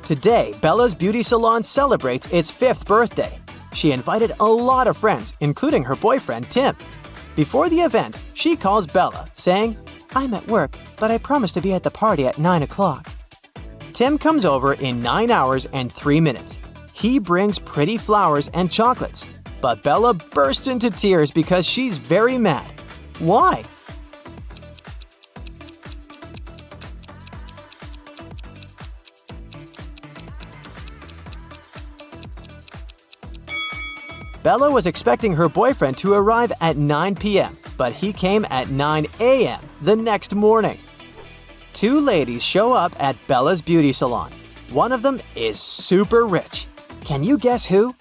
Today, Bella's beauty salon celebrates its 5th birthday. She invited a lot of friends, including her boyfriend, Tim. Before the event, she calls Bella, saying, "I'm at work, but I promise to be at the party at 9 o'clock." Tim comes over in 9 hours and 3 minutes. He brings pretty flowers and chocolates. But Bella bursts into tears because she's very mad. Why? Bella was expecting her boyfriend to arrive at 9 p.m., but he came at 9 a.m. the next morning. 2 ladies show up at Bella's beauty salon. One of them is super rich. Can you guess who?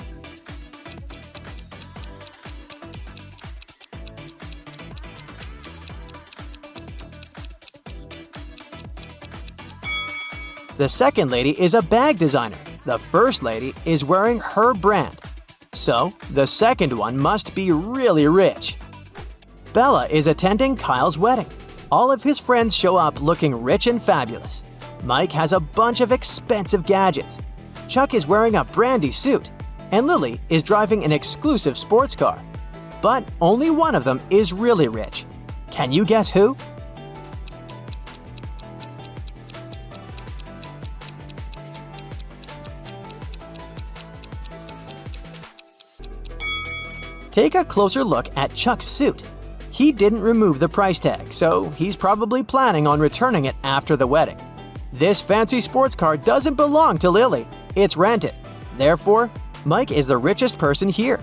The second lady is a bag designer. The first lady is wearing her brand. So, the second one must be really rich. Bella is attending Kyle's wedding. All of his friends show up looking rich and fabulous. Mike has a bunch of expensive gadgets. Chuck is wearing a brandy suit. And Lily is driving an exclusive sports car. But only one of them is really rich. Can you guess who? Take a closer look at Chuck's suit. He didn't remove the price tag, so he's probably planning on returning it after the wedding. This fancy sports car doesn't belong to Lily. It's rented. Therefore, Mike is the richest person here.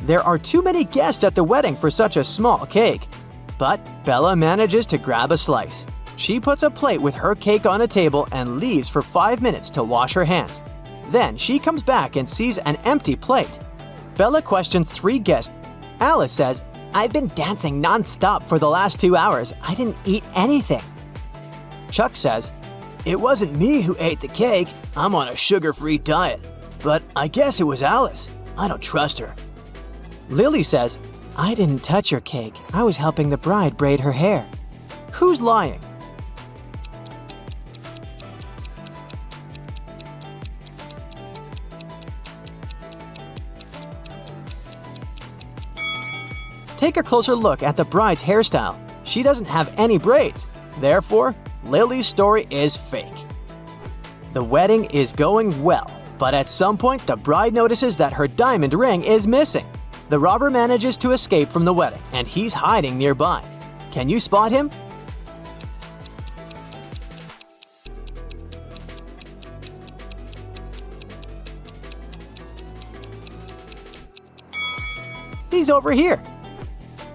There are too many guests at the wedding for such a small cake. But Bella manages to grab a slice. She puts a plate with her cake on a table and leaves for 5 minutes to wash her hands. Then she comes back and sees an empty plate. Bella questions 3 guests. Alice says, "I've been dancing non-stop for the last 2 hours. I didn't eat anything." Chuck says, "It wasn't me who ate the cake. I'm on a sugar-free diet. But I guess it was Alice. I don't trust her." Lily says, "I didn't touch your cake. I was helping the bride braid her hair." Who's lying? Take a closer look at the bride's hairstyle. She doesn't have any braids. Therefore, Lily's story is fake. The wedding is going well, but at some point the bride notices that her diamond ring is missing. The robber manages to escape from the wedding, and he's hiding nearby. Can you spot him? He's over here.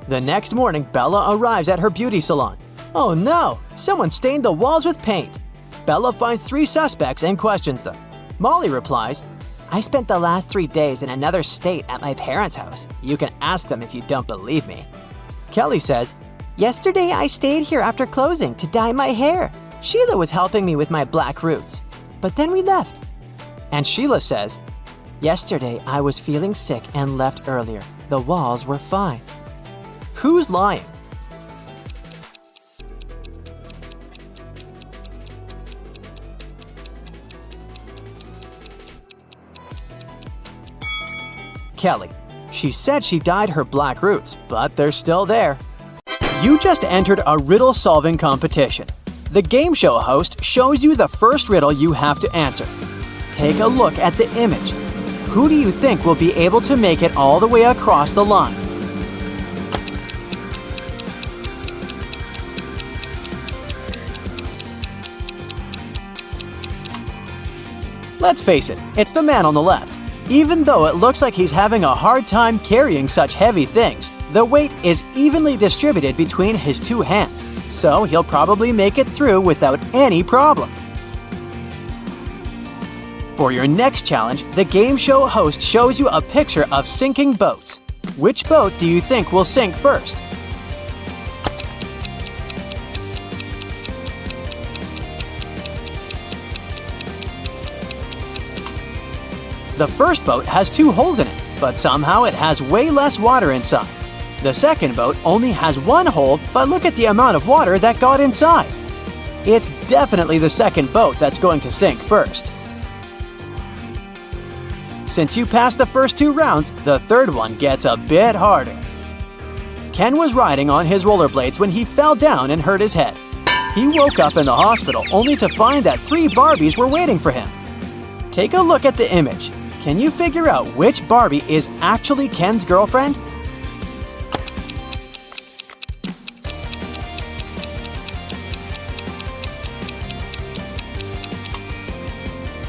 The next morning, Bella arrives at her beauty salon. Oh no! Someone stained the walls with paint. Bella finds 3 suspects and questions them. Molly replies, "I spent the last 3 days in another state at my parents' house. You can ask them if you don't believe me." Kelly says, "Yesterday I stayed here after closing to dye my hair. Sheila was helping me with my black roots. But then we left." And Sheila says, "Yesterday I was feeling sick and left earlier. The walls were fine." Who's lying? Kelly. She said she dyed her black roots, but they're still there. You just entered a riddle-solving competition. The game show host shows you the first riddle you have to answer. Take a look at the image. Who do you think will be able to make it all the way across the line? Let's face it, it's the man on the left. Even though it looks like he's having a hard time carrying such heavy things, the weight is evenly distributed between his two hands, so he'll probably make it through without any problem. For your next challenge, the game show host shows you a picture of sinking boats. Which boat do you think will sink first? The first boat has 2 holes in it, but somehow it has way less water inside. The second boat only has 1 hole, but look at the amount of water that got inside. It's definitely the second boat that's going to sink first. Since you passed the first 2 rounds, the third one gets a bit harder. Ken was riding on his rollerblades when he fell down and hurt his head. He woke up in the hospital only to find that 3 Barbies were waiting for him. Take a look at the image. Can you figure out which Barbie is actually Ken's girlfriend?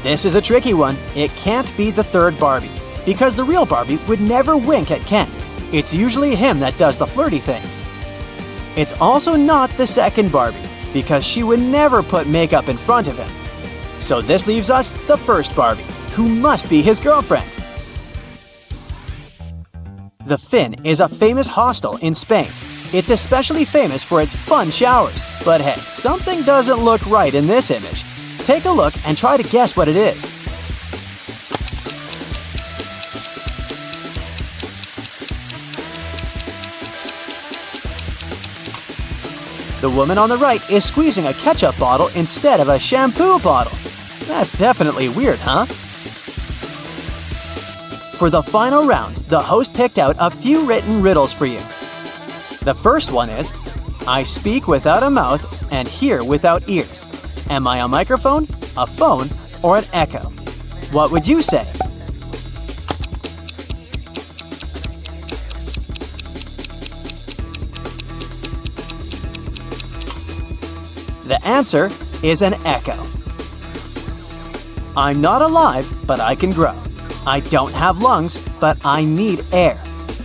This is a tricky one. It can't be the third Barbie, because the real Barbie would never wink at Ken. It's usually him that does the flirty things. It's also not the second Barbie, because she would never put makeup in front of him. So this leaves us the first Barbie, who must be his girlfriend. The Finn is a famous hostel in Spain. It's especially famous for its fun showers. But hey, something doesn't look right in this image. Take a look and try to guess what it is. The woman on the right is squeezing a ketchup bottle instead of a shampoo bottle. That's definitely weird, huh? For the final rounds, the host picked out a few written riddles for you. The first one is, I speak without a mouth and hear without ears. Am I a microphone, a phone, or an echo? What would you say? The answer is an echo. I'm not alive, but I can grow. I don't have lungs, but I need air.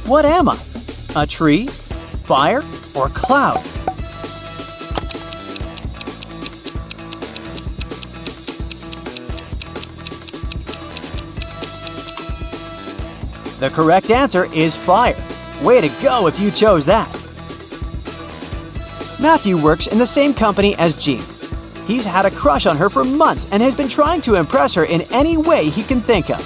What am I? A tree, fire, or clouds? The correct answer is fire. Way to go if you chose that. Matthew works in the same company as Jean. He's had a crush on her for months and has been trying to impress her in any way he can think of.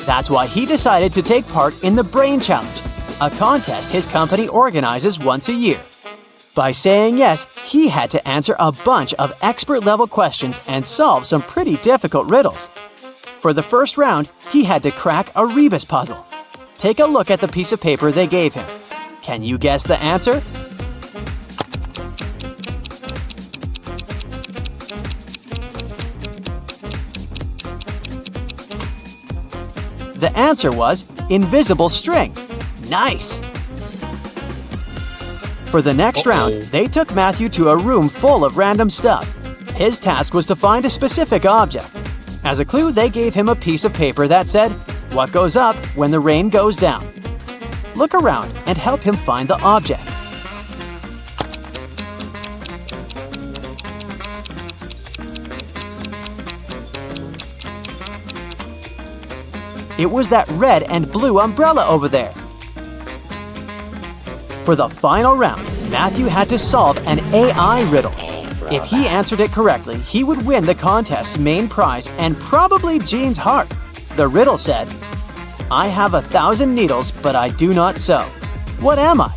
That's why he decided to take part in the Brain Challenge, a contest his company organizes once a year. By saying yes, he had to answer a bunch of expert-level questions and solve some pretty difficult riddles. For the first round, he had to crack a rebus puzzle. Take a look at the piece of paper they gave him. Can you guess the answer? The answer was invisible string. Nice! For the next round, they took Matthew to a room full of random stuff. His task was to find a specific object. As a clue, they gave him a piece of paper that said, "What goes up when the rain goes down?" Look around and help him find the object. It was that red and blue umbrella over there. For the final round, Matthew had to solve an AI riddle. If he answered it correctly, he would win the contest's main prize and probably Jean's heart. The riddle said, I have 1,000 needles, but I do not sew. What am I?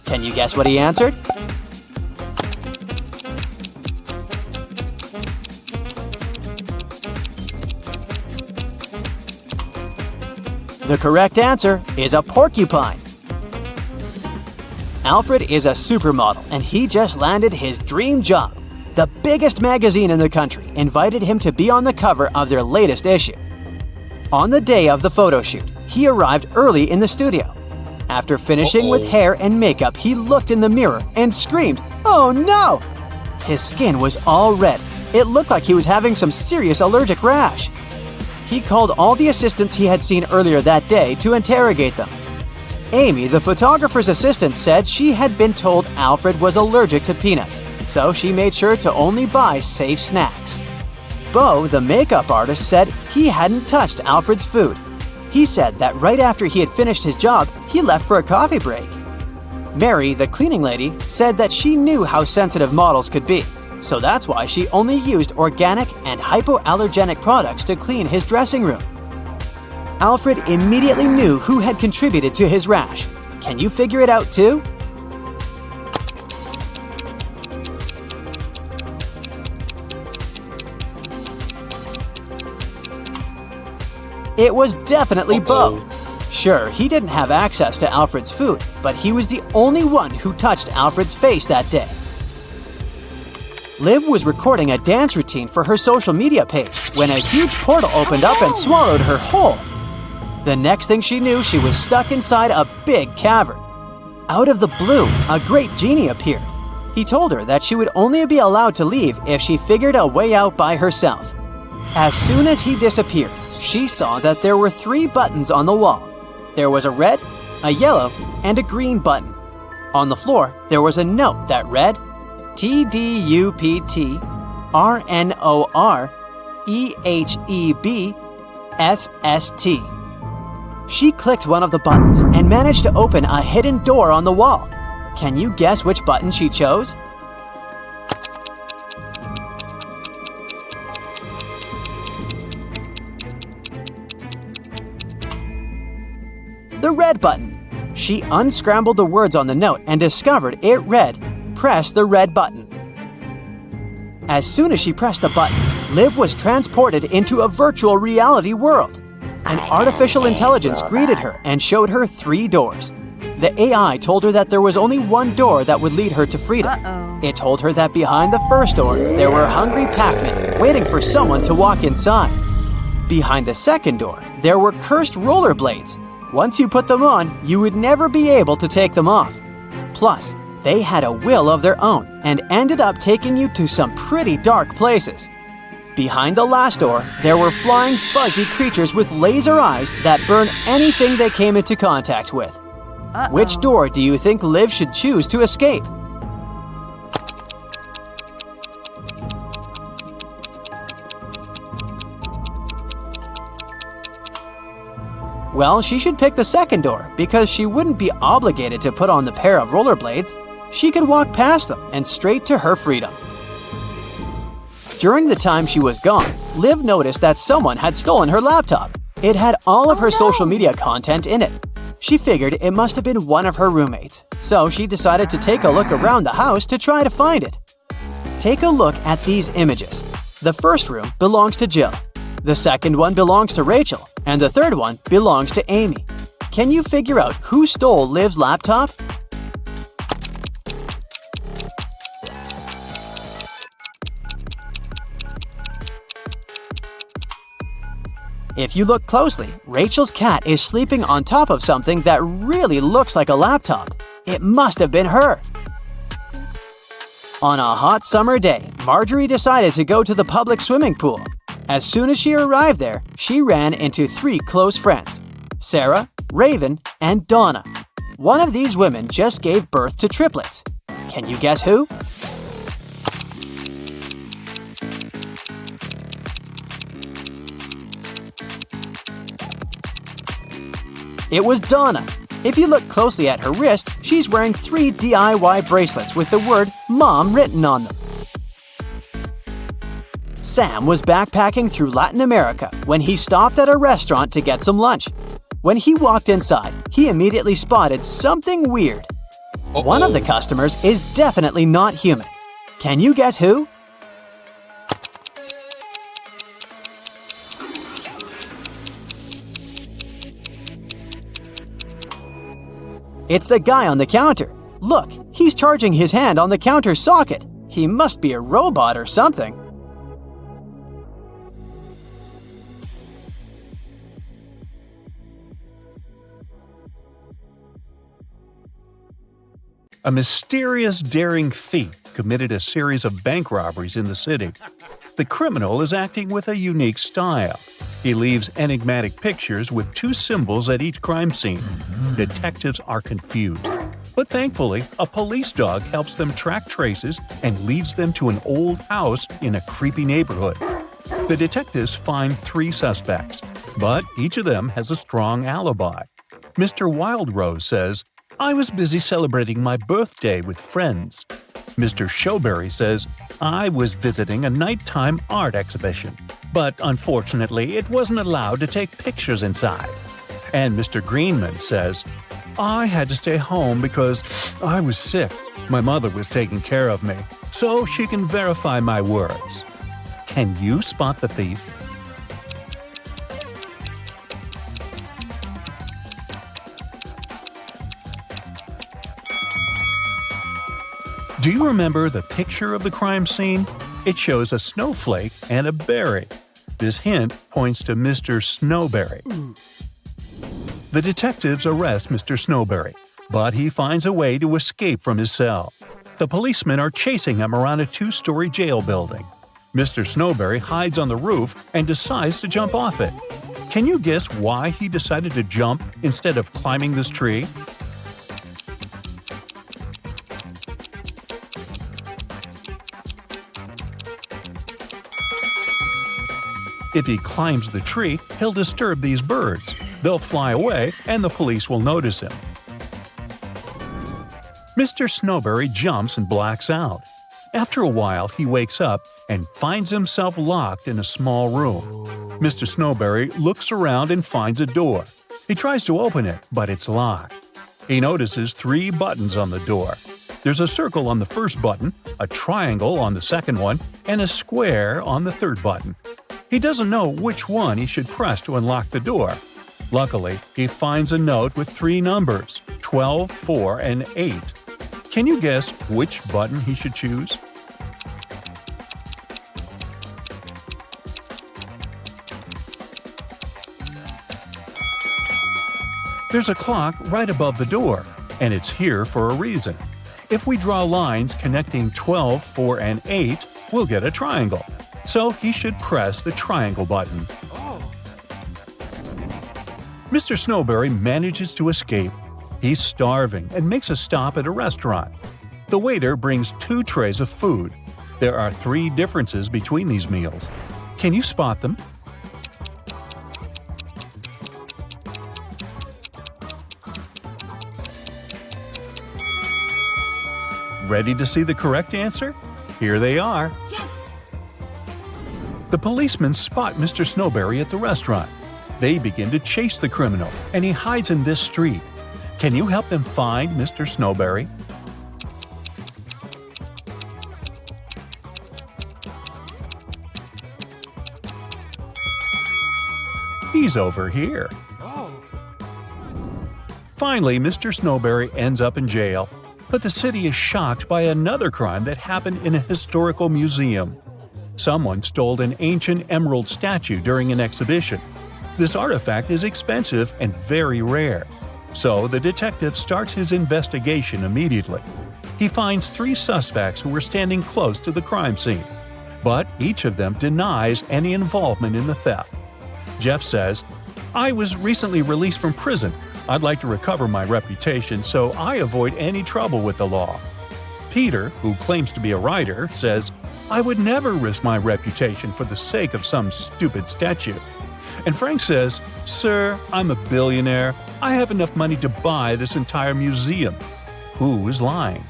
Can you guess what he answered? The correct answer is a porcupine. Alfred is a supermodel, and he just landed his dream job. The biggest magazine in the country invited him to be on the cover of their latest issue. On the day of the photo shoot, he arrived early in the studio. After finishing with hair and makeup, he looked in the mirror and screamed, "Oh no!" His skin was all red. It looked like he was having some serious allergic rash. He called all the assistants he had seen earlier that day to interrogate them. Amy, the photographer's assistant, said she had been told Alfred was allergic to peanuts, so she made sure to only buy safe snacks. Bo, the makeup artist, said he hadn't touched Alfred's food. He said that right after he had finished his job, he left for a coffee break. Mary, the cleaning lady, said that she knew how sensitive models could be, so that's why she only used organic and hypoallergenic products to clean his dressing room. Alfred immediately knew who had contributed to his rash. Can you figure it out too? It was definitely Bo. Sure, he didn't have access to Alfred's food, but he was the only one who touched Alfred's face that day. Liv was recording a dance routine for her social media page when a huge portal opened up and swallowed her whole. The next thing she knew, she was stuck inside a big cavern. Out of the blue, a great genie appeared. He told her that she would only be allowed to leave if she figured a way out by herself. As soon as he disappeared, she saw that there were 3 buttons on the wall. There was a red, a yellow, and a green button. On the floor, there was a note that read, TDUPT RNOR EHEB SST. She clicked one of the buttons and managed to open a hidden door on the wall. Can you guess which button she chose? The red button. She unscrambled the words on the note and discovered it read, "Press the red button." As soon as she pressed the button, Liv was transported into a virtual reality world. An artificial intelligence greeted her and showed her 3 doors. The AI told her that there was only one door that would lead her to freedom. It told her that behind the first door, there were hungry Pac-Men waiting for someone to walk inside. Behind the second door, there were cursed rollerblades. Once you put them on, you would never be able to take them off. Plus, they had a will of their own and ended up taking you to some pretty dark places. Behind the last door, there were flying fuzzy creatures with laser eyes that burn anything they came into contact with. Which door do you think Liv should choose to escape? Well, she should pick the second door because she wouldn't be obligated to put on the pair of rollerblades. She could walk past them and straight to her freedom. During the time she was gone, Liv noticed that someone had stolen her laptop. It had all of her social media content in it. She figured it must have been one of her roommates, so she decided to take a look around the house to try to find it. Take a look at these images. The first room belongs to Jill. The second one belongs to Rachel, and the third one belongs to Amy. Can you figure out who stole Liv's laptop? If you look closely, Rachel's cat is sleeping on top of something that really looks like a laptop. It must have been her. On a hot summer day, Marjorie decided to go to the public swimming pool. As soon as she arrived there, she ran into 3 close friends, Sarah, Raven, and Donna. One of these women just gave birth to triplets. Can you guess who? It was Donna. If you look closely at her wrist, she's wearing 3 DIY bracelets with the word Mom written on them. Sam was backpacking through Latin America when he stopped at a restaurant to get some lunch. When he walked inside, he immediately spotted something weird. One of the customers is definitely not human. Can you guess who? It's the guy on the counter. Look, he's charging his hand on the counter socket. He must be a robot or something. A mysterious, daring thief committed a series of bank robberies in the city. The criminal is acting with a unique style. He leaves enigmatic pictures with two symbols at each crime scene. Detectives are confused. But thankfully, a police dog helps them track traces and leads them to an old house in a creepy neighborhood. The detectives find 3 suspects, but each of them has a strong alibi. Mr. Wildrose says, "I was busy celebrating my birthday with friends." Mr. Showberry says, "I was visiting a nighttime art exhibition, but unfortunately it wasn't allowed to take pictures inside." And Mr. Greenman says, "I had to stay home because I was sick. My mother was taking care of me, so she can verify my words." Can you spot the thief? Do you remember the picture of the crime scene? It shows a snowflake and a berry. This hint points to Mr. Snowberry. The detectives arrest Mr. Snowberry, but he finds a way to escape from his cell. The policemen are chasing him around a 2-story jail building. Mr. Snowberry hides on the roof and decides to jump off it. Can you guess why he decided to jump instead of climbing this tree? If he climbs the tree, he'll disturb these birds. They'll fly away and the police will notice him. Mr. Snowberry jumps and blacks out. After a while, he wakes up and finds himself locked in a small room. Mr. Snowberry looks around and finds a door. He tries to open it, but it's locked. He notices 3 buttons on the door. There's a circle on the first button, a triangle on the second one, and a square on the third button. He doesn't know which one he should press to unlock the door. Luckily, he finds a note with 3 numbers, 12, 4, and 8. Can you guess which button he should choose? There's a clock right above the door, and it's here for a reason. If we draw lines connecting 12, 4, and 8, we'll get a triangle. So he should press the triangle button. Mr. Snowberry manages to escape. He's starving and makes a stop at a restaurant. The waiter brings 2 trays of food. There are 3 differences between these meals. Can you spot them? Ready to see the correct answer? Here they are. The policemen spot Mr. Snowberry at the restaurant. They begin to chase the criminal, and he hides in this street. Can you help them find Mr. Snowberry? He's over here. Finally, Mr. Snowberry ends up in jail, but the city is shocked by another crime that happened in a historical museum. Someone stole an ancient emerald statue during an exhibition. This artifact is expensive and very rare. So the detective starts his investigation immediately. He finds 3 suspects who were standing close to the crime scene, but each of them denies any involvement in the theft. Jeff says, "I was recently released from prison. I'd like to recover my reputation so I avoid any trouble with the law." Peter, who claims to be a writer, says, "I would never risk my reputation for the sake of some stupid statue." And Frank says, "Sir, I'm a billionaire. I have enough money to buy this entire museum." Who is lying?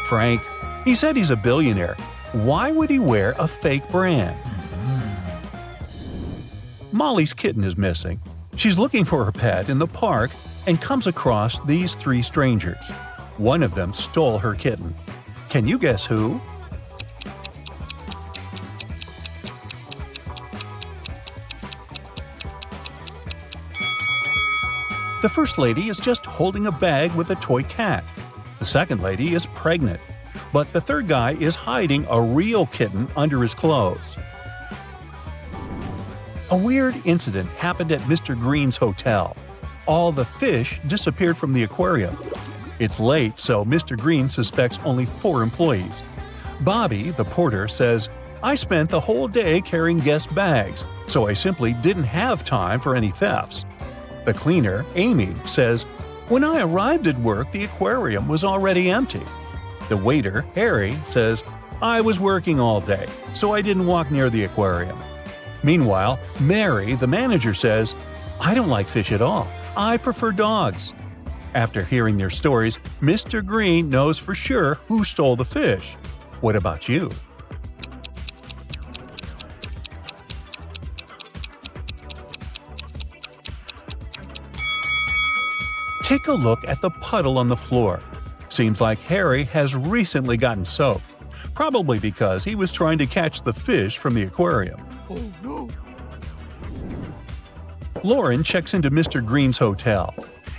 Frank. He said he's a billionaire. Why would he wear a fake brand? Molly's kitten is missing. She's looking for her pet in the park and comes across these 3 strangers. One of them stole her kitten. Can you guess who? The first lady is just holding a bag with a toy cat. The second lady is pregnant. But the third guy is hiding a real kitten under his clothes. A weird incident happened at Mr. Green's hotel. All the fish disappeared from the aquarium. It's late, so Mr. Green suspects only 4 employees. Bobby, the porter, says, "I spent the whole day carrying guest bags, so I simply didn't have time for any thefts." The cleaner, Amy, says, "When I arrived at work, the aquarium was already empty." The waiter, Harry, says, "I was working all day, so I didn't walk near the aquarium." Meanwhile, Mary, the manager, says, "I don't like fish at all. I prefer dogs." After hearing their stories, Mr. Green knows for sure who stole the fish. What about you? Take a look at the puddle on the floor. Seems like Harry has recently gotten soaked, probably because he was trying to catch the fish from the aquarium. Oh no! Lauren checks into Mr. Green's hotel.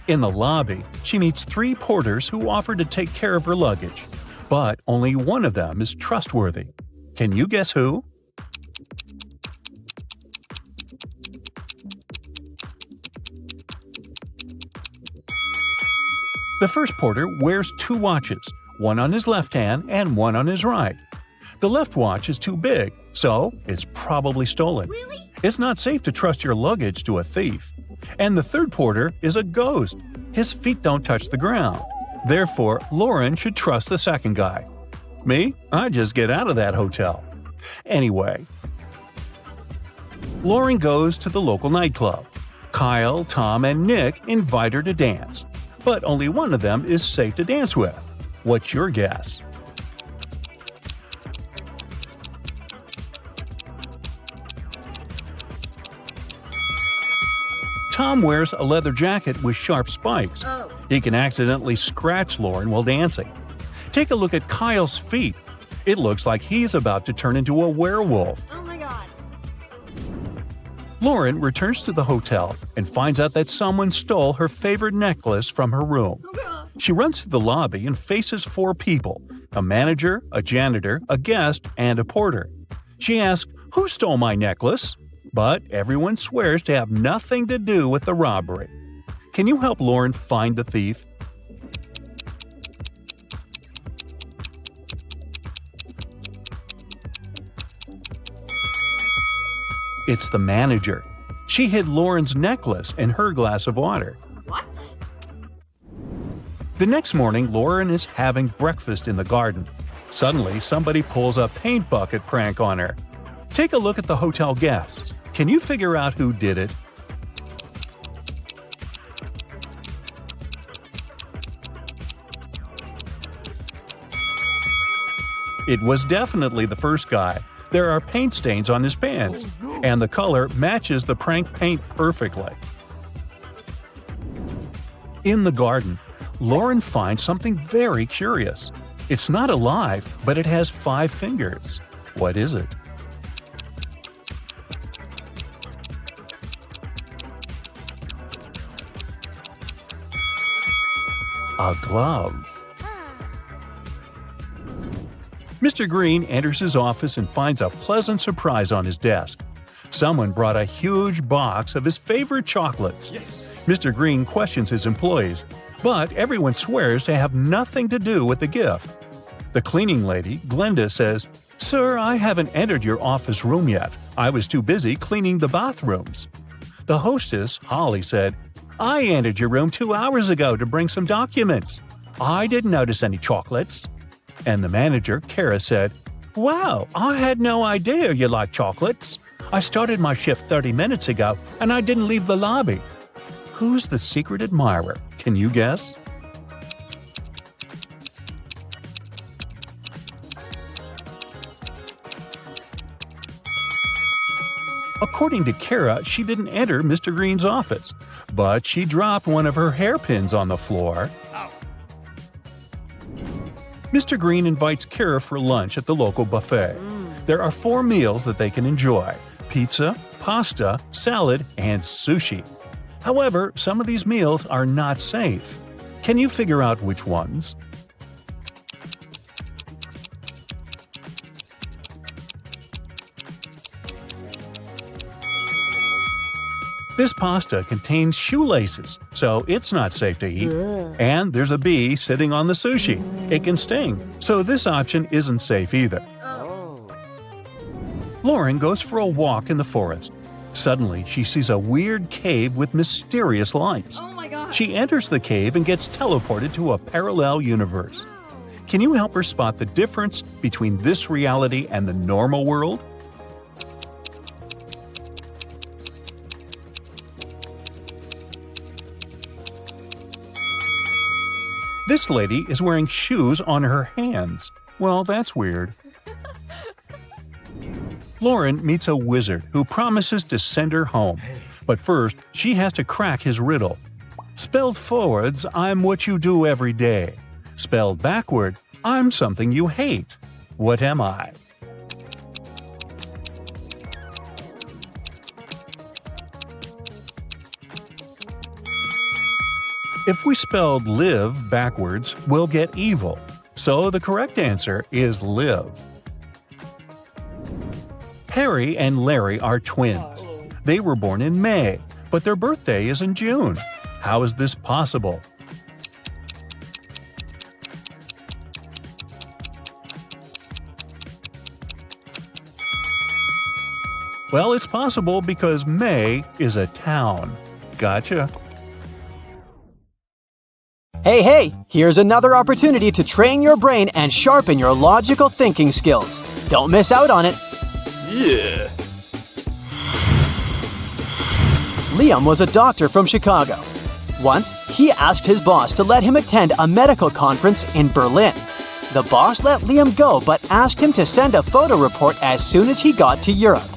In the lobby, she meets 3 porters who offer to take care of her luggage, but only one of them is trustworthy. Can you guess who? The first porter wears 2 watches, one on his left hand and one on his right. The left watch is too big, so it's probably stolen. Really? It's not safe to trust your luggage to a thief. And the third porter is a ghost. His feet don't touch the ground. Therefore, Lauren should trust the second guy. Me? I just get out of that hotel. Anyway, Lauren goes to the local nightclub. Kyle, Tom, and Nick invite her to dance. But only one of them is safe to dance with. What's your guess? Tom wears a leather jacket with sharp spikes. Oh. He can accidentally scratch Lauren while dancing. Take a look at Kyle's feet. It looks like he's about to turn into a werewolf. Oh my god. Lauren returns to the hotel and finds out that someone stole her favorite necklace from her room. Oh god. She runs to the lobby and faces 4 people: a manager, a janitor, a guest, and a porter. She asks, "Who stole my necklace?" But everyone swears to have nothing to do with the robbery. Can you help Lauren find the thief? It's the manager. She hid Lauren's necklace in her glass of water. What? The next morning, Lauren is having breakfast in the garden. Suddenly, somebody pulls a paint bucket prank on her. Take a look at the hotel guests. Can you figure out who did it? It was definitely the first guy. There are paint stains on his pants, and the color matches the prank paint perfectly. In the garden, Lauren finds something very curious. It's not alive, but it has 5 fingers. What is it? A glove. Mr. Green enters his office and finds a pleasant surprise on his desk. Someone brought a huge box of his favorite chocolates. Yes. Mr. Green questions his employees, but everyone swears to have nothing to do with the gift. The cleaning lady, Glenda, says, "Sir, I haven't entered your office room yet. I was too busy cleaning the bathrooms." The hostess, Holly, said, "I entered your room 2 hours ago to bring some documents. I didn't notice any chocolates." And the manager, Kara, said, "Wow, I had no idea you like chocolates. I started my shift 30 minutes ago and I didn't leave the lobby." Who's the secret admirer? Can you guess? According to Kara, she didn't enter Mr. Green's office, but she dropped one of her hairpins on the floor. Mr. Green invites Kara for lunch at the local buffet. There are 4 meals that they can enjoy: pizza, pasta, salad, and sushi. However, some of these meals are not safe. Can you figure out which ones? This pasta contains shoelaces, so it's not safe to eat. And there's a bee sitting on the sushi. It can sting, so this option isn't safe either. Lauren goes for a walk in the forest. Suddenly, she sees a weird cave with mysterious lights. Oh my god. She enters the cave and gets teleported to a parallel universe. Can you help her spot the difference between this reality and the normal world? This lady is wearing shoes on her hands. Well, that's weird. Lauren meets a wizard who promises to send her home. But first, she has to crack his riddle. Spelled forwards, I'm what you do every day. Spelled backward, I'm something you hate. What am I? If we spelled live backwards, we'll get evil. So the correct answer is live. Harry and Larry are twins. They were born in May, but their birthday is in June. How is this possible? Well, it's possible because May is a town. Gotcha. Hey, here's another opportunity to train your brain and sharpen your logical thinking skills. Don't miss out on it. Yeah. Liam was a doctor from Chicago. Once, he asked his boss to let him attend a medical conference in Berlin. The boss let Liam go but asked him to send a photo report as soon as he got to Europe.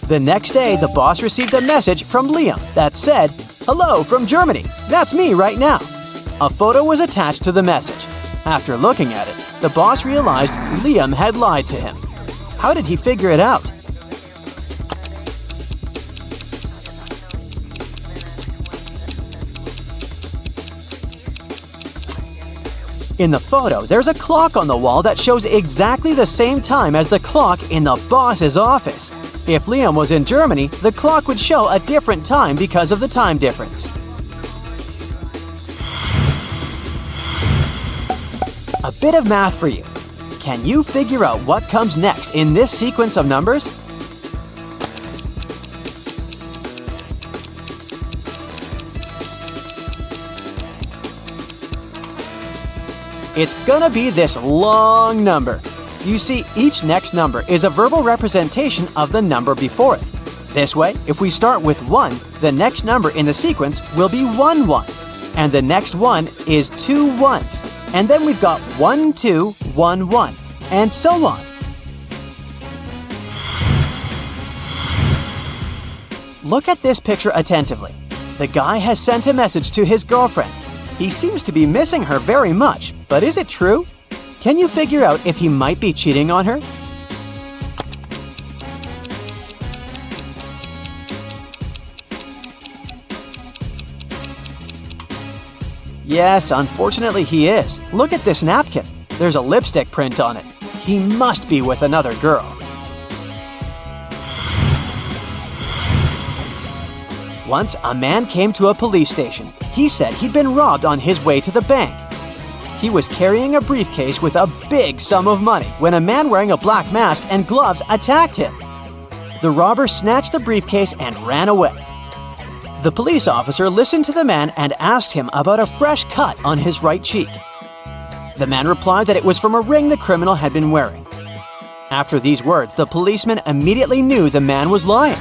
The next day, the boss received a message from Liam that said, "Hello from Germany. That's me right now." A photo was attached to the message. After looking at it, the boss realized Liam had lied to him. How did he figure it out? In the photo, there's a clock on the wall that shows exactly the same time as the clock in the boss's office. If Liam was in Germany, the clock would show a different time because of the time difference. A bit of math for you. Can you figure out what comes next in this sequence of numbers? It's gonna be this long number. You see, each next number is a verbal representation of the number before it. This way, if we start with 1, the next number in the sequence will be 1, 1. And the next one is 2 ones. And then we've got 1, 2, 1, 1, and so on. Look at this picture attentively. The guy has sent a message to his girlfriend. He seems to be missing her very much, but is it true? Can you figure out if he might be cheating on her? Yes, unfortunately he is. Look at this napkin. There's a lipstick print on it. He must be with another girl. Once, a man came to a police station. He said he'd been robbed on his way to the bank. He was carrying a briefcase with a big sum of money when a man wearing a black mask and gloves attacked him. The robber snatched the briefcase and ran away. The police officer listened to the man and asked him about a fresh cut on his right cheek. The man replied that it was from a ring the criminal had been wearing. After these words, the policeman immediately knew the man was lying.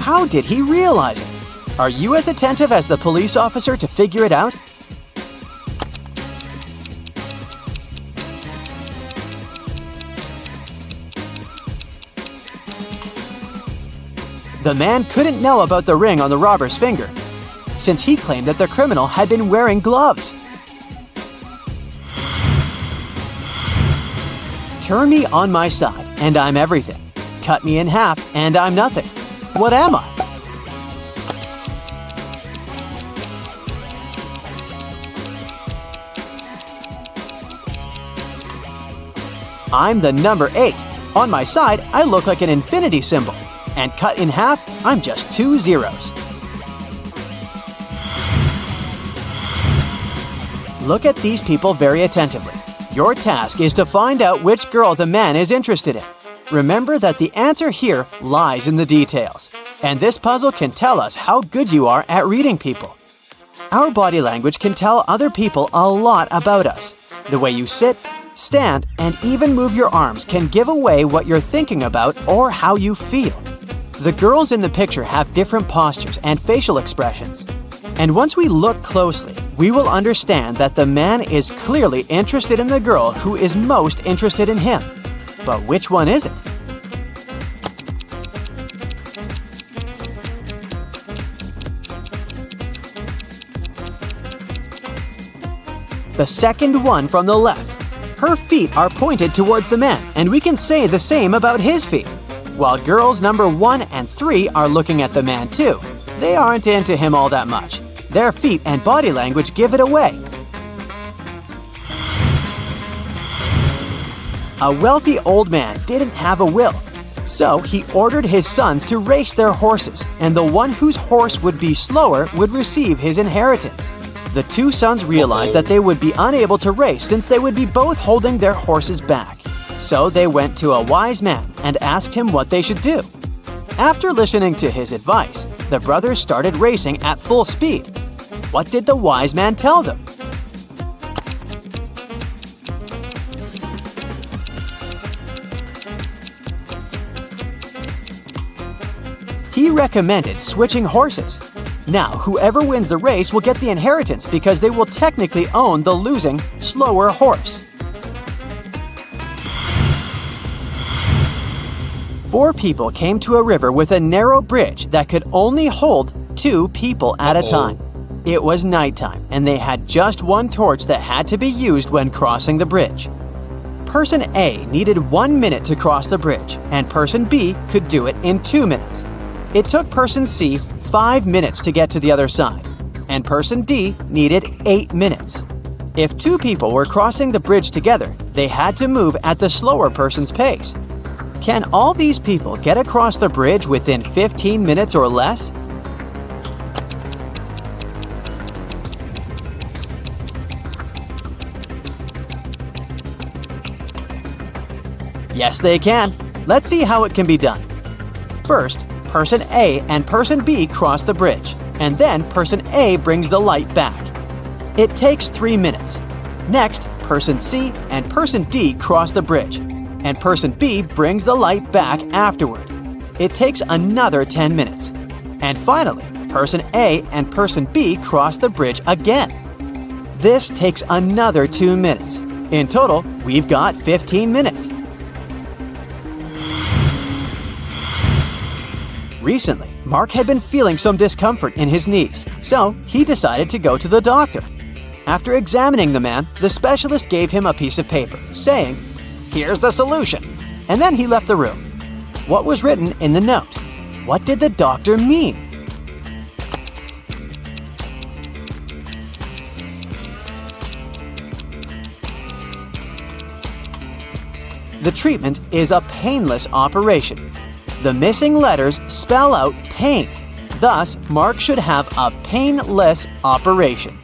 How did he realize it? Are you as attentive as the police officer to figure it out? The man couldn't know about the ring on the robber's finger, since he claimed that the criminal had been wearing gloves. Turn me on my side, and I'm everything. Cut me in half, and I'm nothing. What am I? I'm the number 8. On my side, I look like an infinity symbol. And cut in half, I'm just 2 zeros. Look at these people very attentively. Your task is to find out which girl the man is interested in. Remember that the answer here lies in the details. And this puzzle can tell us how good you are at reading people. Our body language can tell other people a lot about us. The way you sit, stand, and even move your arms can give away what you're thinking about or how you feel. The girls in the picture have different postures and facial expressions. And once we look closely, we will understand that the man is clearly interested in the girl who is most interested in him. But which one is it? The second one from the left. Her feet are pointed towards the man, and we can say the same about his feet. While girls number 1 and 3 are looking at the man too. They aren't into him all that much. Their feet and body language give it away. A wealthy old man didn't have a will, so he ordered his sons to race their horses, and the one whose horse would be slower would receive his inheritance. The 2 sons realized that they would be unable to race since they would be both holding their horses back. So they went to a wise man and asked him what they should do. After listening to his advice, the brothers started racing at full speed. What did the wise man tell them? He recommended switching horses. Now, whoever wins the race will get the inheritance because they will technically own the losing, slower horse. 4 people came to a river with a narrow bridge that could only hold 2 people at a time. It was nighttime, and they had just one torch that had to be used when crossing the bridge. Person A needed 1 minute to cross the bridge, and person B could do it in 2 minutes. It took person C 5 minutes to get to the other side, and person D needed 8 minutes. If 2 people were crossing the bridge together, they had to move at the slower person's pace. Can all these people get across the bridge within 15 minutes or less? Yes, they can. Let's see how it can be done. First, person A and person B cross the bridge, and then person A brings the light back. It takes 3 minutes. Next, person C and person D cross the bridge, and person B brings the light back afterward. It takes another 10 minutes. And finally, person A and person B cross the bridge again. This takes another 2 minutes. In total, we've got 15 minutes. Recently, Mark had been feeling some discomfort in his knees, so he decided to go to the doctor. After examining the man, the specialist gave him a piece of paper, saying, "Here's the solution," and then he left the room. What was written in the note? What did the doctor mean? The treatment is a painless operation. The missing letters spell out pain. Thus, Mark should have a painless operation.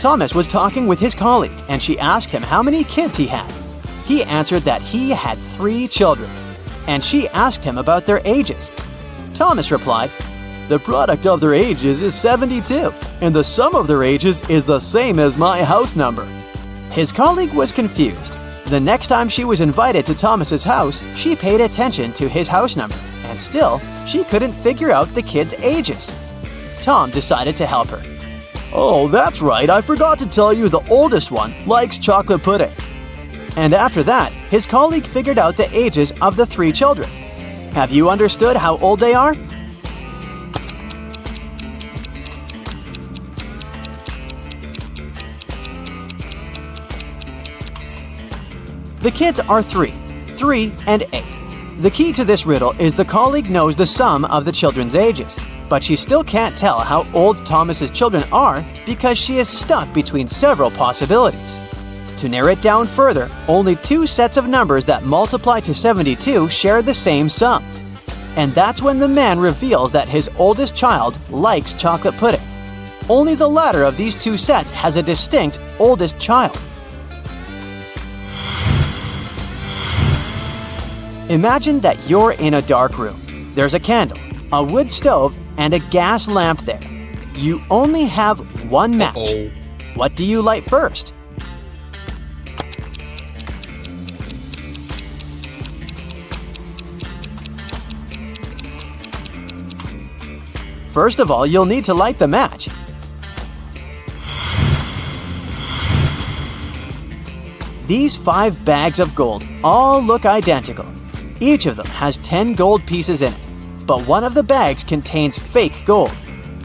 Thomas was talking with his colleague, and she asked him how many kids he had. He answered that he had 3 children, and she asked him about their ages. Thomas replied, "The product of their ages is 72, and the sum of their ages is the same as my house number." His colleague was confused. The next time she was invited to Thomas's house, she paid attention to his house number, and still, she couldn't figure out the kids' ages. Tom decided to help her. "Oh, that's right, I forgot to tell you the oldest one likes chocolate pudding." And after that, his colleague figured out the ages of the 3 children. Have you understood how old they are? The kids are 3, 3 and 8. The key to this riddle is the colleague knows the sum of the children's ages, but she still can't tell how old Thomas's children are because she is stuck between several possibilities. To narrow it down further, only 2 sets of numbers that multiply to 72 share the same sum. And that's when the man reveals that his oldest child likes chocolate pudding. Only the latter of these 2 sets has a distinct oldest child. Imagine that you're in a dark room. There's a candle, a wood stove, and a gas lamp there. You only have one match. What do you light first? First of all, you'll need to light the match. These 5 bags of gold all look identical. Each of them has 10 gold pieces in it, but one of the bags contains fake gold.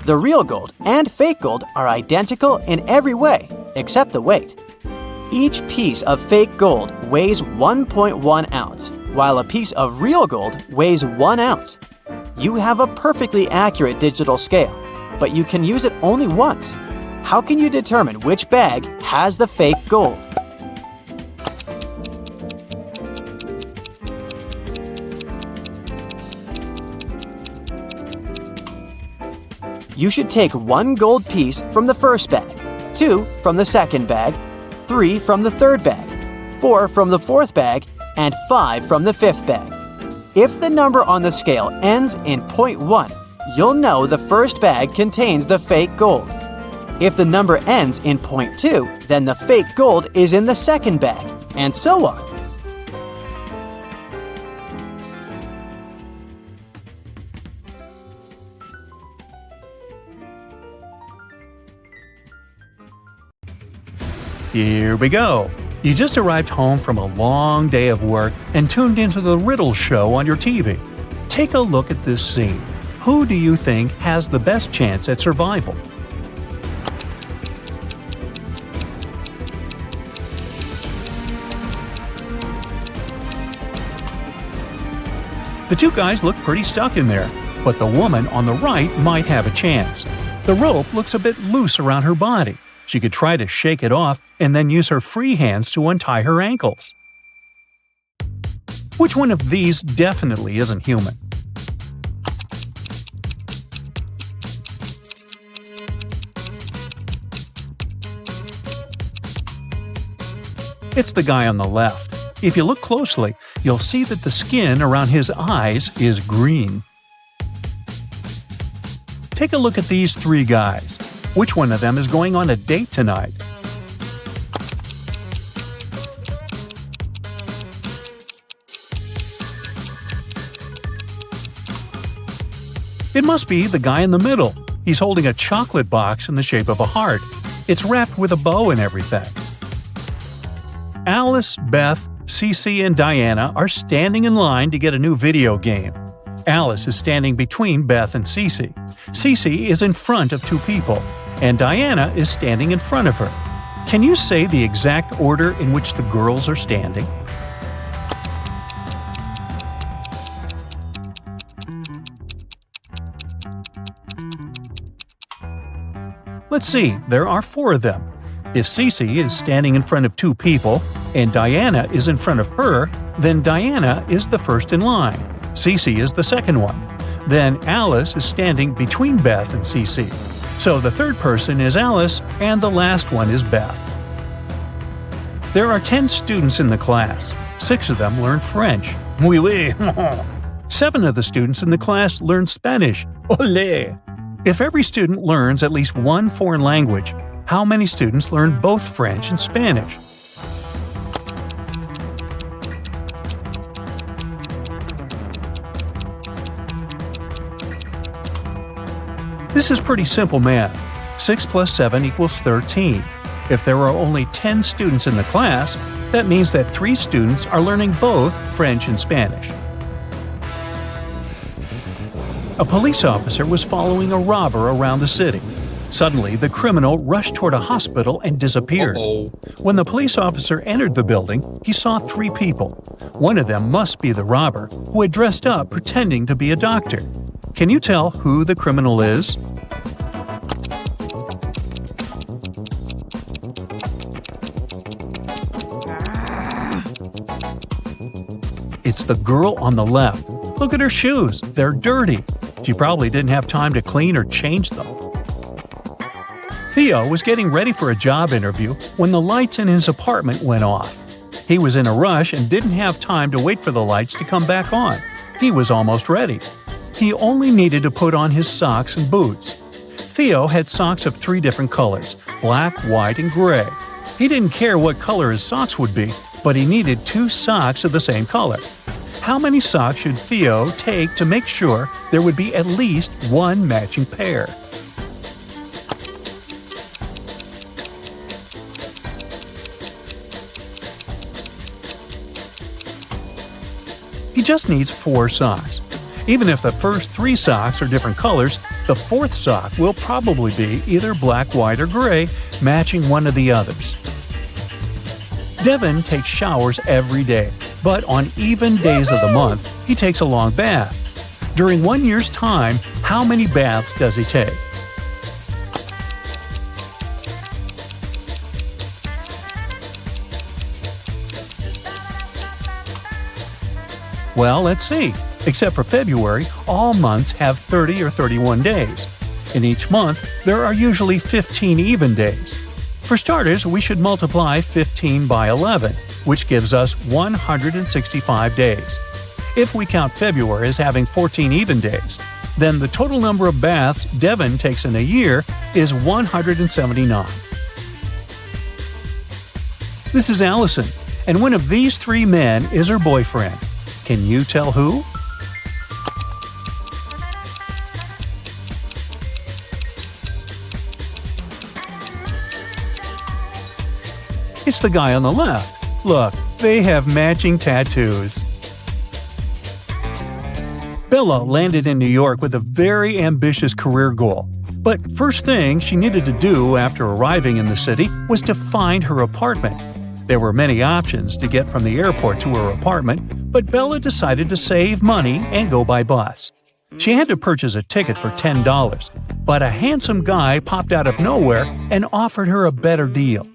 The real gold and fake gold are identical in every way, except the weight. Each piece of fake gold weighs 1.1 ounce, while a piece of real gold weighs 1 ounce. You have a perfectly accurate digital scale, but you can use it only once. How can you determine which bag has the fake gold? You should take 1 gold piece from the first bag, 2 from the second bag, 3 from the third bag, 4 from the fourth bag, and 5 from the fifth bag. If the number on the scale ends in 0.1, you'll know the first bag contains the fake gold. If the number ends in 0.2, then the fake gold is in the second bag, and so on. Here we go. You just arrived home from a long day of work and tuned into the riddle show on your TV. Take a look at this scene. Who do you think has the best chance at survival? The 2 guys look pretty stuck in there, but the woman on the right might have a chance. The rope looks a bit loose around her body. She could try to shake it off and then use her free hands to untie her ankles. Which one of these definitely isn't human? It's the guy on the left. If you look closely, you'll see that the skin around his eyes is green. Take a look at these 3 guys. Which one of them is going on a date tonight? It must be the guy in the middle. He's holding a chocolate box in the shape of a heart. It's wrapped with a bow and everything. Alice, Beth, Cece, and Diana are standing in line to get a new video game. Alice is standing between Beth and Cece. Cece is in front of 2 people, and Diana is standing in front of her. Can you say the exact order in which the girls are standing? Let's see, there are 4 of them. If Cece is standing in front of 2 people, and Diana is in front of her, then Diana is the first in line. Cece is the second one. Then Alice is standing between Beth and Cece. So the third person is Alice, and the last one is Beth. There are 10 students in the class. 6 of them learn French. Oui, oui. 7 of the students in the class learn Spanish. Olé! If every student learns at least one foreign language, how many students learn both French and Spanish? This is pretty simple math. 6 plus 7 equals 13. If there are only 10 students in the class, that means that 3 students are learning both French and Spanish. A police officer was following a robber around the city. Suddenly, the criminal rushed toward a hospital and disappeared. When the police officer entered the building, he saw 3 people. One of them must be the robber, who had dressed up pretending to be a doctor. Can you tell who the criminal is? It's the girl on the left. Look at her shoes. They're dirty. She probably didn't have time to clean or change them. Theo was getting ready for a job interview when the lights in his apartment went off. He was in a rush and didn't have time to wait for the lights to come back on. He was almost ready. He only needed to put on his socks and boots. Theo had socks of 3 different colors: black, white, and gray. He didn't care what color his socks would be, but he needed 2 socks of the same color. How many socks should Theo take to make sure there would be at least 1 matching pair? He just needs 4 socks. Even if the first 3 socks are different colors, the 4th sock will probably be either black, white, or gray, matching one of the others. Devin takes showers every day, but on even days of the month, he takes a long bath. During 1 year's time, how many baths does he take? Well, let's see. Except for February, all months have 30 or 31 days. In each month, there are usually 15 even days. For starters, we should multiply 15 by 11, which gives us 165 days. If we count February as having 14 even days, then the total number of baths Devin takes in a year is 179. This is Allison, and one of these 3 men is her boyfriend. Can you tell who? It's the guy on the left. Look, they have matching tattoos. Bella landed in New York with a very ambitious career goal. But first thing she needed to do after arriving in the city was to find her apartment. There were many options to get from the airport to her apartment, but Bella decided to save money and go by bus. She had to purchase a ticket for $10, but a handsome guy popped out of nowhere and offered her a better deal.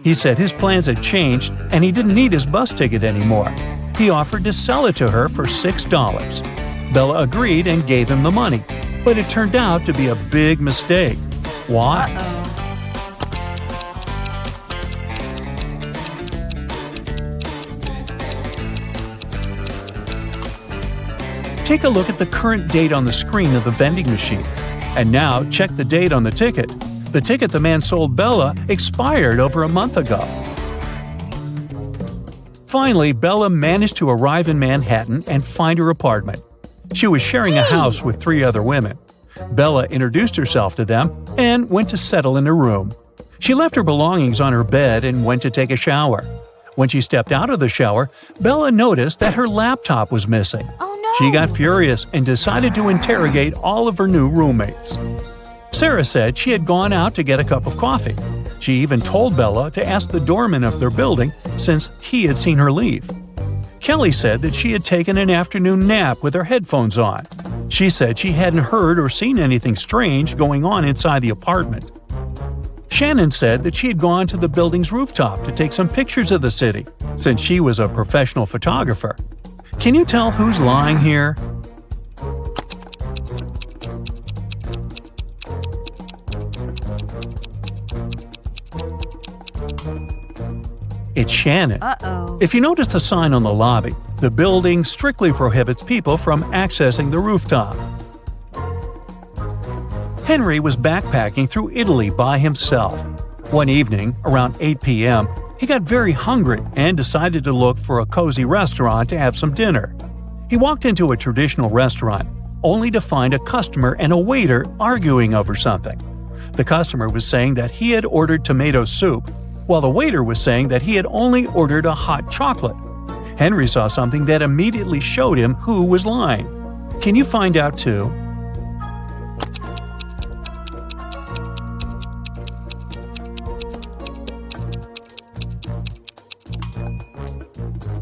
He said his plans had changed and he didn't need his bus ticket anymore. He offered to sell it to her for $6. Bella agreed and gave him the money, but it turned out to be a big mistake. Why? Take a look at the current date on the screen of the vending machine. And now check the date on the ticket. The ticket the man sold Bella expired over a month ago. Finally, Bella managed to arrive in Manhattan and find her apartment. She was sharing a house with 3 other women. Bella introduced herself to them and went to settle in her room. She left her belongings on her bed and went to take a shower. When she stepped out of the shower, Bella noticed that her laptop was missing. Oh no! She got furious and decided to interrogate all of her new roommates. Sarah said she had gone out to get a cup of coffee. She even told Bella to ask the doorman of their building since he had seen her leave. Kelly said that she had taken an afternoon nap with her headphones on. She said she hadn't heard or seen anything strange going on inside the apartment. Shannon said that she had gone to the building's rooftop to take some pictures of the city, since she was a professional photographer. Can you tell who's lying here? It's Shannon. Uh-oh. If you notice the sign on the lobby, the building strictly prohibits people from accessing the rooftop. Henry was backpacking through Italy by himself. One evening, around 8 p.m., he got very hungry and decided to look for a cozy restaurant to have some dinner. He walked into a traditional restaurant, only to find a customer and a waiter arguing over something. The customer was saying that he had ordered tomato soup, while the waiter was saying that he had only ordered a hot chocolate. Henry saw something that immediately showed him who was lying. Can you find out too?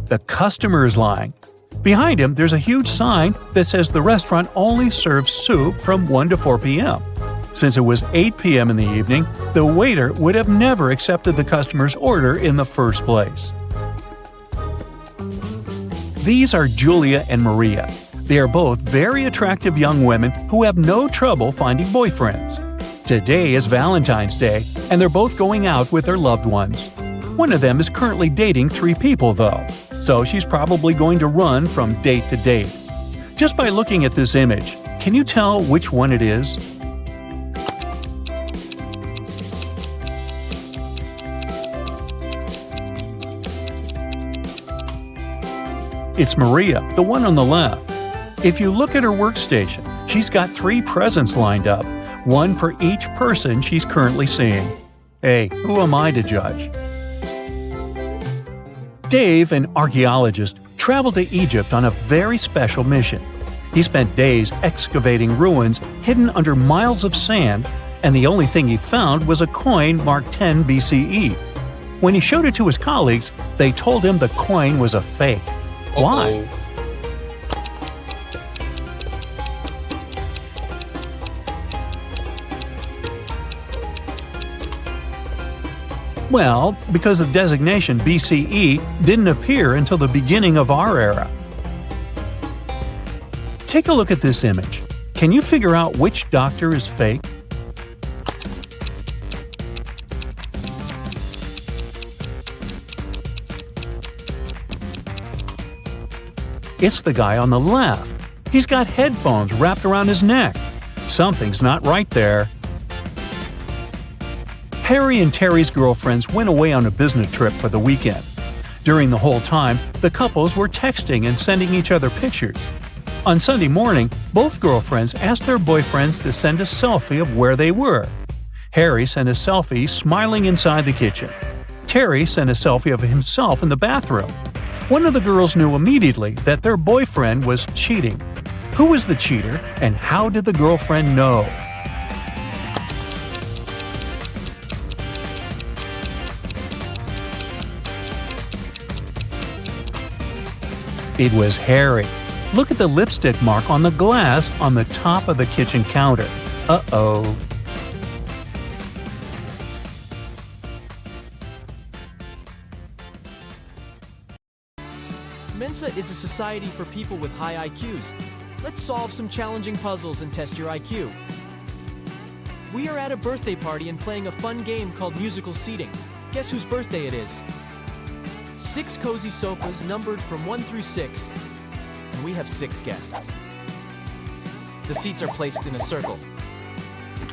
The customer is lying. Behind him, there's a huge sign that says the restaurant only serves soup from 1 to 4 p.m. Since it was 8 p.m. in the evening, the waiter would have never accepted the customer's order in the first place. These are Julia and Maria. They are both very attractive young women who have no trouble finding boyfriends. Today is Valentine's Day, and they're both going out with their loved ones. One of them is currently dating 3 people, though, so she's probably going to run from date to date. Just by looking at this image, can you tell which one it is? It's Maria, the one on the left. If you look at her workstation, she's got 3 presents lined up, one for each person she's currently seeing. Hey, who am I to judge? Dave, an archaeologist, traveled to Egypt on a very special mission. He spent days excavating ruins hidden under miles of sand, and the only thing he found was a coin marked 10 BCE. When he showed it to his colleagues, they told him the coin was a fake. Why? Well, because the designation BCE didn't appear until the beginning of our era. Take a look at this image. Can you figure out which doctor is fake? It's the guy on the left. He's got headphones wrapped around his neck. Something's not right there. Harry and Terry's girlfriends went away on a business trip for the weekend. During the whole time, the couples were texting and sending each other pictures. On Sunday morning, both girlfriends asked their boyfriends to send a selfie of where they were. Harry sent a selfie smiling inside the kitchen. Terry sent a selfie of himself in the bathroom. One of the girls knew immediately that their boyfriend was cheating. Who was the cheater, and how did the girlfriend know? It was Harry. Look at the lipstick mark on the glass on the top of the kitchen counter. Uh-oh. Mensa is a society for people with high IQs. Let's solve some challenging puzzles and test your IQ. We are at a birthday party and playing a fun game called musical seating. Guess whose birthday it is? 6 cozy sofas numbered from 1 through 6, and we have 6 guests. The seats are placed in a circle.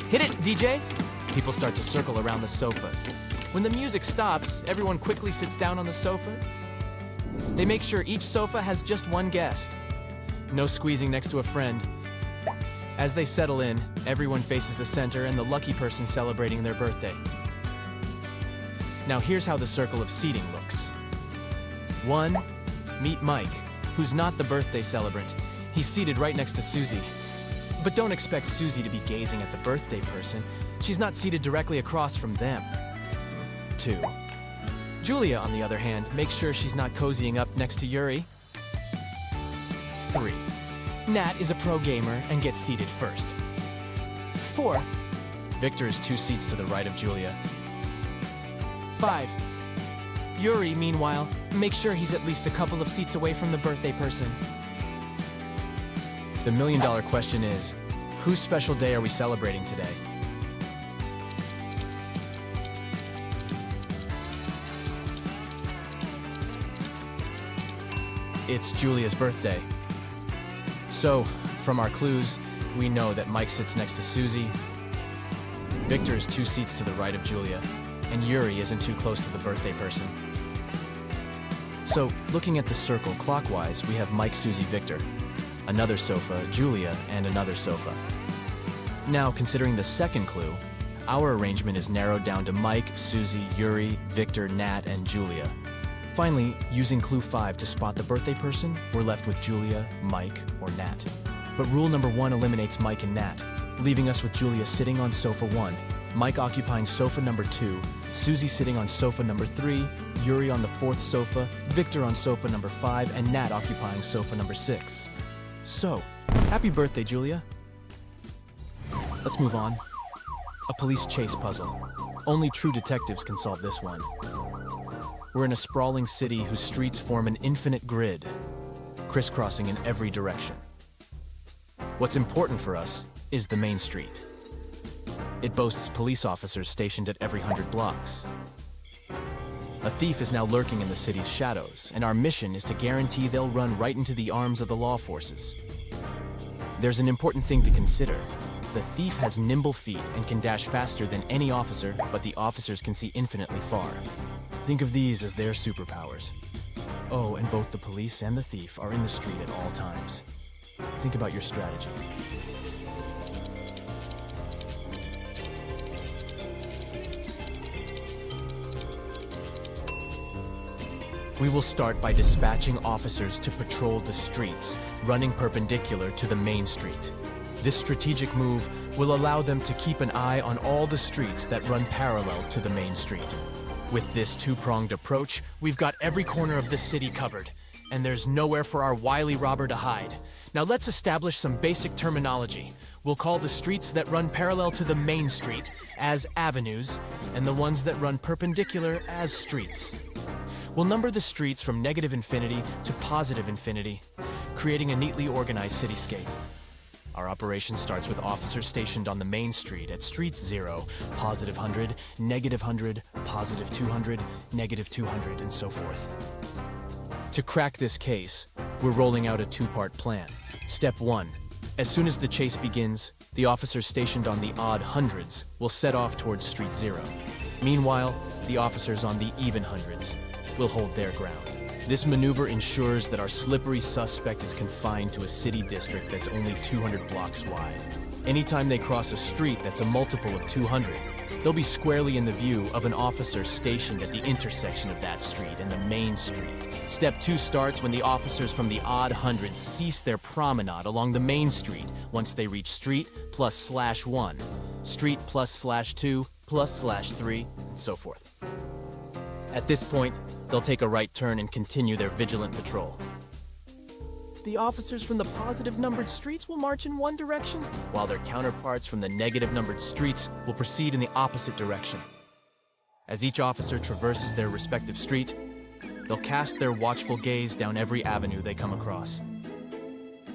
Hit it, DJ! People start to circle around the sofas. When the music stops, everyone quickly sits down on the sofas. They make sure each sofa has just 1 guest. No squeezing next to a friend. As they settle in, everyone faces the center and the lucky person celebrating their birthday. Now here's how the circle of seating looks. 1. Meet Mike, who's not the birthday celebrant. He's seated right next to Susie. But don't expect Susie to be gazing at the birthday person. She's not seated directly across from them. 2. Julia, on the other hand, makes sure she's not cozying up next to Yuri. 3. Nat is a pro gamer and gets seated first. 4. Victor is 2 seats to the right of Julia. 5. Yuri, meanwhile, makes sure he's at least a couple of seats away from the birthday person. The million-dollar question is, whose special day are we celebrating today? It's Julia's birthday. So, from our clues, we know that Mike sits next to Susie, Victor is 2 seats to the right of Julia, and Yuri isn't too close to the birthday person. So, looking at the circle clockwise, we have Mike, Susie, Victor, another sofa, Julia, and another sofa. Now, considering the second clue, our arrangement is narrowed down to Mike, Susie, Yuri, Victor, Nat, and Julia. Finally, using clue 5 to spot the birthday person, we're left with Julia, Mike, or Nat. But rule number 1 eliminates Mike and Nat, leaving us with Julia sitting on sofa 1, Mike occupying sofa number 2, Susie sitting on sofa number 3, Yuri on the 4th sofa, Victor on sofa number 5, and Nat occupying sofa number 6. So, happy birthday, Julia. Let's move on. A police chase puzzle. Only true detectives can solve this one. We're in a sprawling city whose streets form an infinite grid, crisscrossing in every direction. What's important for us is the main street. It boasts police officers stationed at every 100 blocks. A thief is now lurking in the city's shadows, and our mission is to guarantee they'll run right into the arms of the law forces. There's an important thing to consider. The thief has nimble feet and can dash faster than any officer, but the officers can see infinitely far. Think of these as their superpowers. Oh, and both the police and the thief are in the street at all times. Think about your strategy. We will start by dispatching officers to patrol the streets, running perpendicular to the main street. This strategic move will allow them to keep an eye on all the streets that run parallel to the main street. With this two-pronged approach, we've got every corner of the city covered, and there's nowhere for our wily robber to hide. Now let's establish some basic terminology. We'll call the streets that run parallel to the main street as avenues, and the ones that run perpendicular as streets. We'll number the streets from negative infinity to positive infinity, creating a neatly organized cityscape. Our operation starts with officers stationed on the main street at streets 0, positive 100, negative 100, positive 200, negative 200, and so forth. To crack this case, we're rolling out a two-part plan. Step 1. As soon as the chase begins, the officers stationed on the odd hundreds will set off towards street 0. Meanwhile, the officers on the even hundreds will hold their ground. This maneuver ensures that our slippery suspect is confined to a city district that's only 200 blocks wide. Anytime they cross a street that's a multiple of 200, they'll be squarely in the view of an officer stationed at the intersection of that street and the main street. Step 2 starts when the officers from the odd hundreds cease their promenade along the main street once they reach street plus /1, street plus /2, plus /3, and so forth. At this point, they'll take a right turn and continue their vigilant patrol. The officers from the positive numbered streets will march in one direction, while their counterparts from the negative numbered streets will proceed in the opposite direction. As each officer traverses their respective street, they'll cast their watchful gaze down every avenue they come across.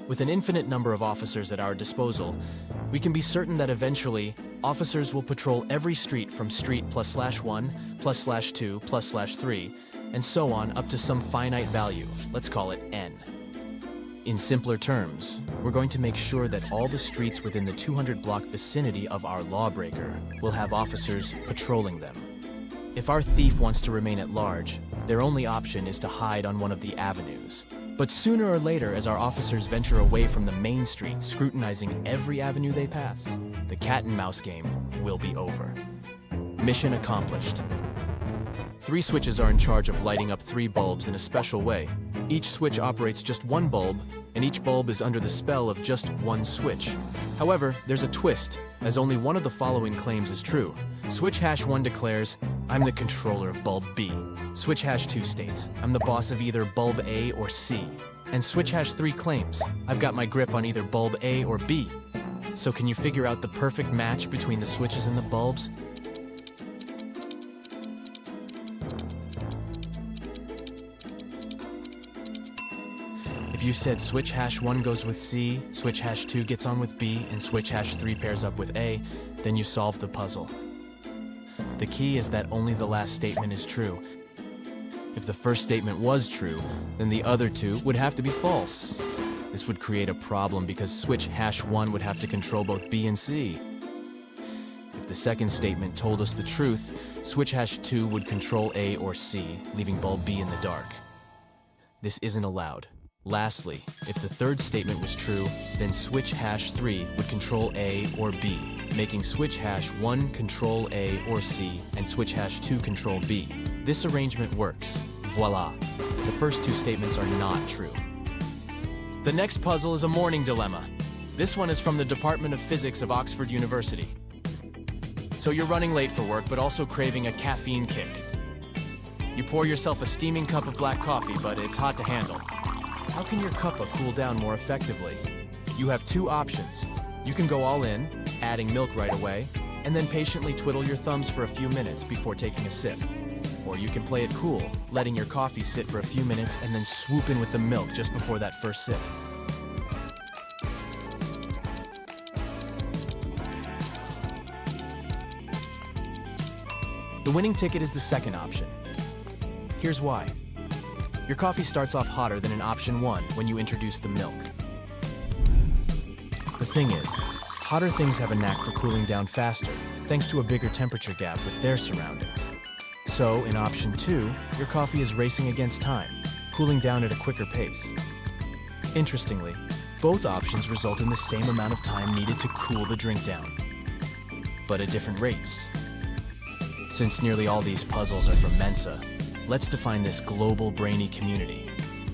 With an infinite number of officers at our disposal, we can be certain that eventually, officers will patrol every street from street plus /1, plus /2, plus /3, and so on up to some finite value, let's call it n. In simpler terms, we're going to make sure that all the streets within the 200-block vicinity of our lawbreaker will have officers patrolling them. If our thief wants to remain at large, their only option is to hide on one of the avenues. But sooner or later, as our officers venture away from the main street, scrutinizing every avenue they pass, the cat-and-mouse game will be over. Mission accomplished. 3 switches are in charge of lighting up 3 bulbs in a special way. Each switch operates just 1 bulb, and each bulb is under the spell of just 1 switch. However, there's a twist, as only one of the following claims is true. Switch #1 declares, "I'm the controller of bulb B." Switch #2 states, "I'm the boss of either bulb A or C." And switch #3 claims, "I've got my grip on either bulb A or B." So can you figure out the perfect match between the switches and the bulbs? If you said switch #1 goes with C, switch #2 gets on with B, and switch #3 pairs up with A, then you solved the puzzle. The key is that only the last statement is true. If the first statement was true, then the other 2 would have to be false. This would create a problem because switch #1 would have to control both B and C. If the second statement told us the truth, switch #2 would control A or C, leaving bulb B in the dark. This isn't allowed. Lastly, if the third statement was true, then switch #3 would control A or B, making switch #1 control A or C, and switch #2 control B. This arrangement works. Voila. The first 2 statements are not true. The next puzzle is a morning dilemma. This one is from the Department of Physics of Oxford University. So you're running late for work, but also craving a caffeine kick. You pour yourself a steaming cup of black coffee, but it's hot to handle. How can your cuppa cool down more effectively? You have two options. You can go all in, adding milk right away, and then patiently twiddle your thumbs for a few minutes before taking a sip. Or you can play it cool, letting your coffee sit for a few minutes and then swoop in with the milk just before that first sip. The winning ticket is the second option. Here's why. Your coffee starts off hotter than in option 1 when you introduce the milk. The thing is, hotter things have a knack for cooling down faster, thanks to a bigger temperature gap with their surroundings. So, in option 2, your coffee is racing against time, cooling down at a quicker pace. Interestingly, both options result in the same amount of time needed to cool the drink down, but at different rates. Since nearly all these puzzles are from Mensa, let's define this global brainy community.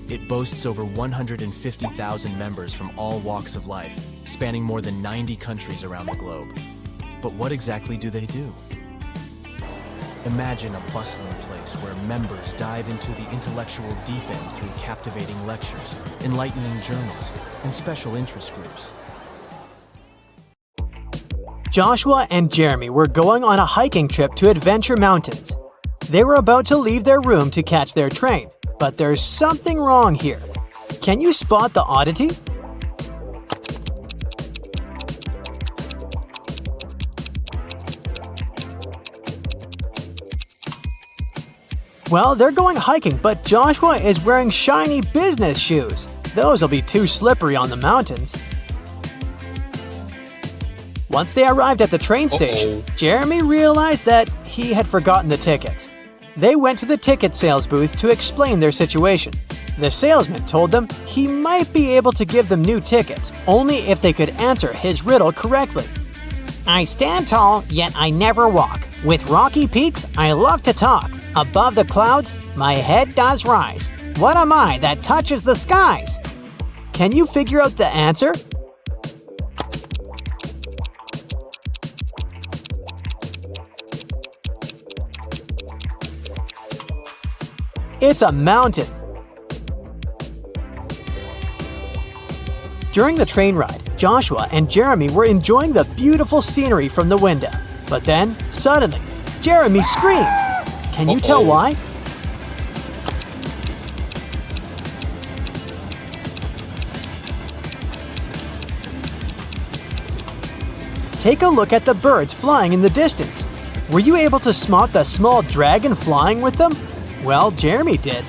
It boasts over 150,000 members from all walks of life, spanning more than 90 countries around the globe. But what exactly do they do? Imagine a bustling place where members dive into the intellectual deep end through captivating lectures, enlightening journals, and special interest groups. Joshua and Jeremy were going on a hiking trip to Adventure Mountains. They were about to leave their room to catch their train, but there's something wrong here. Can you spot the oddity? Well, they're going hiking, but Joshua is wearing shiny business shoes. Those will be too slippery on the mountains. Once they arrived at the train station, Jeremy realized that he had forgotten the tickets. They went to the ticket sales booth to explain their situation. The salesman told them he might be able to give them new tickets, only if they could answer his riddle correctly. I stand tall, yet I never walk. With rocky peaks, I love to talk. Above the clouds, my head does rise. What am I that touches the skies? Can you figure out the answer? It's a mountain. During the train ride, Joshua and Jeremy were enjoying the beautiful scenery from the window. But then, suddenly, Jeremy screamed. Can you tell why? Take a look at the birds flying in the distance. Were you able to spot the small dragon flying with them? Well, Jeremy did.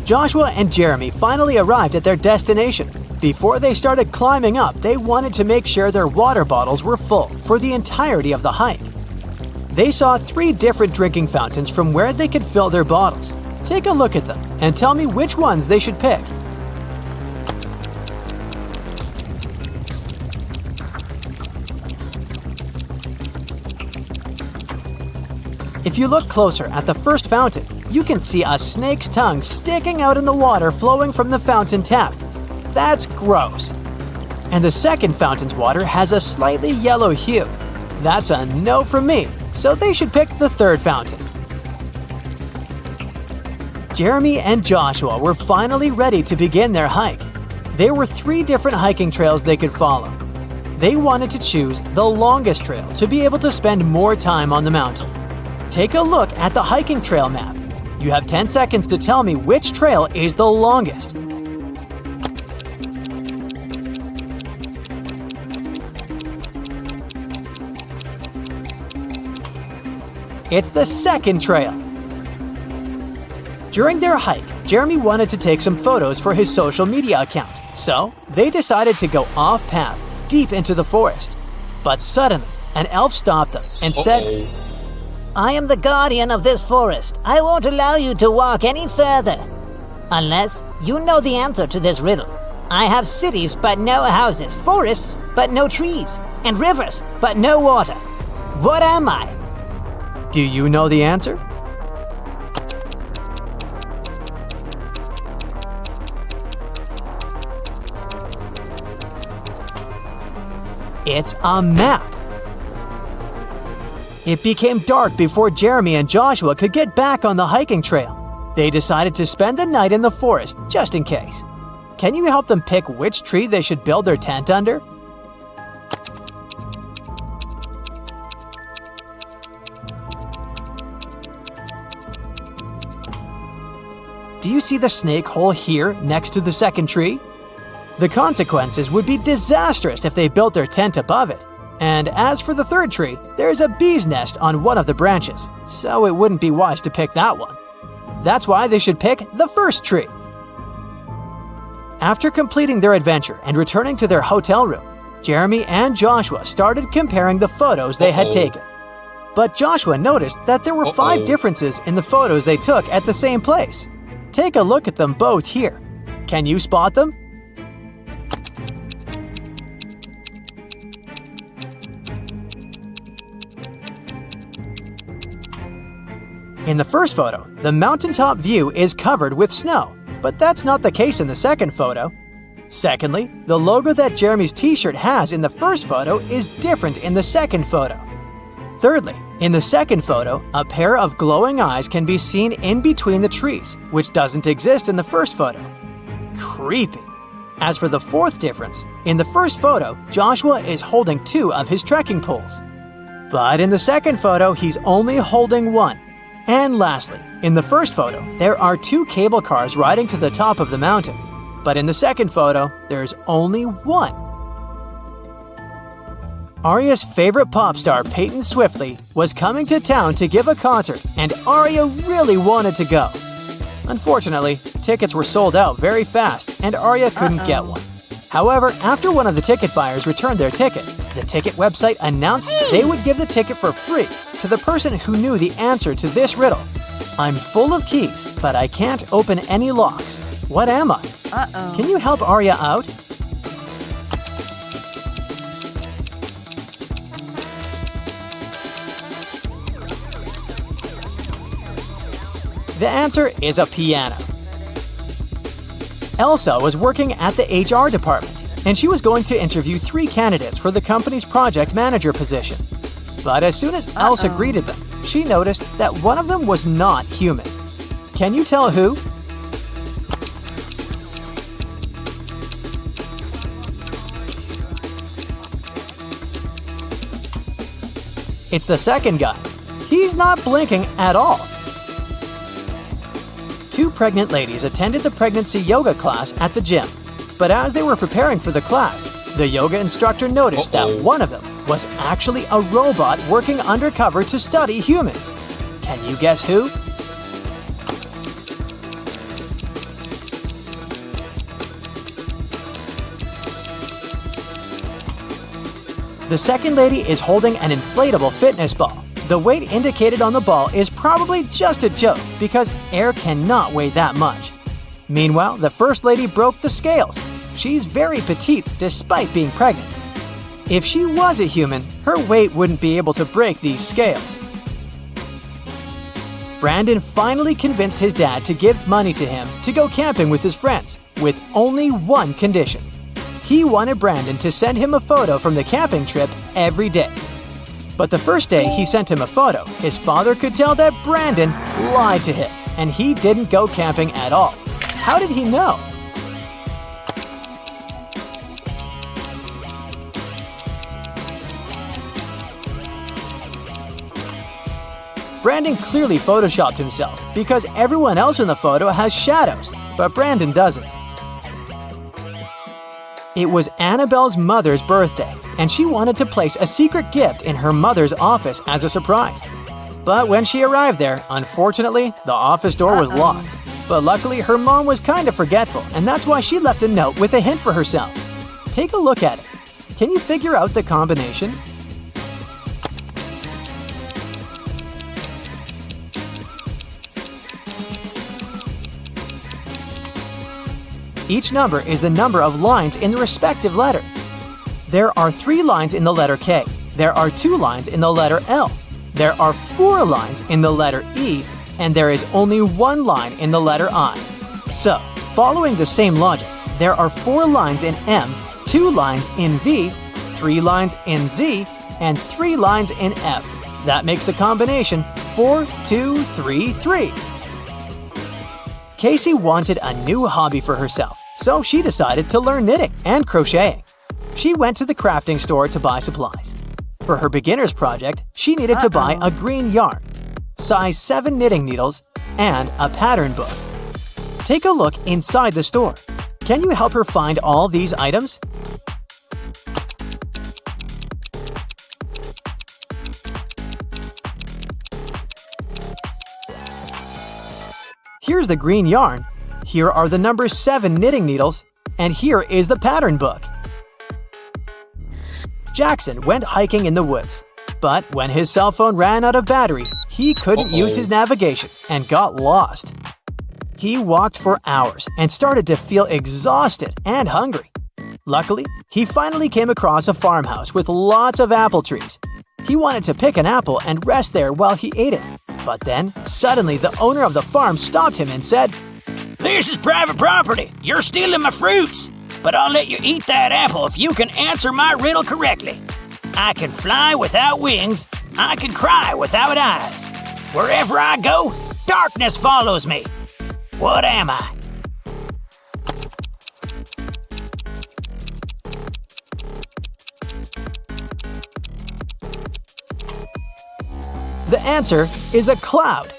Joshua and Jeremy finally arrived at their destination. Before they started climbing up, they wanted to make sure their water bottles were full for the entirety of the hike. They saw 3 different drinking fountains from where they could fill their bottles. Take a look at them and tell me which ones they should pick. If you look closer at the first fountain, you can see a snake's tongue sticking out in the water flowing from the fountain tap. That's gross. And the second fountain's water has a slightly yellow hue. That's a no from me, so they should pick the third fountain. Jeremy and Joshua were finally ready to begin their hike. There were 3 different hiking trails they could follow. They wanted to choose the longest trail to be able to spend more time on the mountain. Take a look at the hiking trail map. You have 10 seconds to tell me which trail is the longest. It's the second trail. During their hike, Jeremy wanted to take some photos for his social media account, so they decided to go off-path, deep into the forest. But suddenly, an elf stopped them and said, I am the guardian of this forest. I won't allow you to walk any further. Unless you know the answer to this riddle. I have cities but no houses, forests but no trees, and rivers but no water. What am I? Do you know the answer? It's a map. It became dark before Jeremy and Joshua could get back on the hiking trail. They decided to spend the night in the forest, just in case. Can you help them pick which tree they should build their tent under? Do you see the snake hole here next to the second tree? The consequences would be disastrous if they built their tent above it. And as for the third tree, there's a bee's nest on one of the branches, so it wouldn't be wise to pick that one. That's why they should pick the first tree. After completing their adventure and returning to their hotel room, Jeremy and Joshua started comparing the photos they had taken. But Joshua noticed that there were 5 differences in the photos they took at the same place. Take a look at them both here. Can you spot them? In the first photo, the mountaintop view is covered with snow, but that's not the case in the second photo. Secondly, the logo that Jeremy's t-shirt has in the first photo is different in the second photo. Thirdly, in the second photo, a pair of glowing eyes can be seen in between the trees, which doesn't exist in the first photo. Creepy. As for the fourth difference, in the first photo, Joshua is holding 2 of his trekking poles. But in the second photo, he's only holding 1. And lastly, in the first photo, there are 2 cable cars riding to the top of the mountain. But in the second photo, there's only 1. Arya's favorite pop star, Peyton Swiftly, was coming to town to give a concert, and Arya really wanted to go. Unfortunately, tickets were sold out very fast, and Arya couldn't get one. However, after one of the ticket buyers returned their ticket, the ticket website announced they would give the ticket for free to the person who knew the answer to this riddle. I'm full of keys, but I can't open any locks. What am I? Can you help Arya out? The answer is a piano. Elsa was working at the HR department, and she was going to interview 3 candidates for the company's project manager position. But as soon as Elsa greeted them, she noticed that one of them was not human. Can you tell who? It's the second guy. He's not blinking at all. 2 pregnant ladies attended the pregnancy yoga class at the gym. But as they were preparing for the class, the yoga instructor noticed that one of them was actually a robot working undercover to study humans. Can you guess who? The second lady is holding an inflatable fitness ball. The weight indicated on the ball is probably just a joke because air cannot weigh that much. Meanwhile, the first lady broke the scales. She's very petite despite being pregnant. If she was a human, her weight wouldn't be able to break these scales. Brandon finally convinced his dad to give money to him to go camping with his friends, with only one condition. He wanted Brandon to send him a photo from the camping trip every day. But the first day he sent him a photo, his father could tell that Brandon lied to him, and he didn't go camping at all. How did he know? Brandon clearly photoshopped himself because everyone else in the photo has shadows, but Brandon doesn't. It was Annabelle's mother's birthday, and she wanted to place a secret gift in her mother's office as a surprise. But when she arrived there, unfortunately, the office door was locked. But luckily, her mom was kind of forgetful, and that's why she left a note with a hint for herself. Take a look at it. Can you figure out the combination? Each number is the number of lines in the respective letter. There are 3 lines in the letter K. There are 2 lines in the letter L. There are 4 lines in the letter E, and there is only 1 line in the letter I. So, following the same logic, there are 4 lines in M, 2 lines in V, 3 lines in Z, and 3 lines in F. That makes the combination 4233. Casey wanted a new hobby for herself, so she decided to learn knitting and crocheting. She went to the crafting store to buy supplies. For her beginner's project, she needed to buy a green yarn, size 7 knitting needles, and a pattern book. Take a look inside the store. Can you help her find all these items? Here's the green yarn, here are the number 7 knitting needles, and here is the pattern book. Jackson went hiking in the woods, but when his cell phone ran out of battery, he couldn't use his navigation and got lost. He walked for hours and started to feel exhausted and hungry. Luckily, he finally came across a farmhouse with lots of apple trees. He wanted to pick an apple and rest there while he ate it. But then, suddenly the owner of the farm stopped him and said, "This is private property. You're stealing my fruits. But I'll let you eat that apple if you can answer my riddle correctly. I can fly without wings. I can cry without eyes. Wherever I go, darkness follows me. What am I?" The answer is a cloud.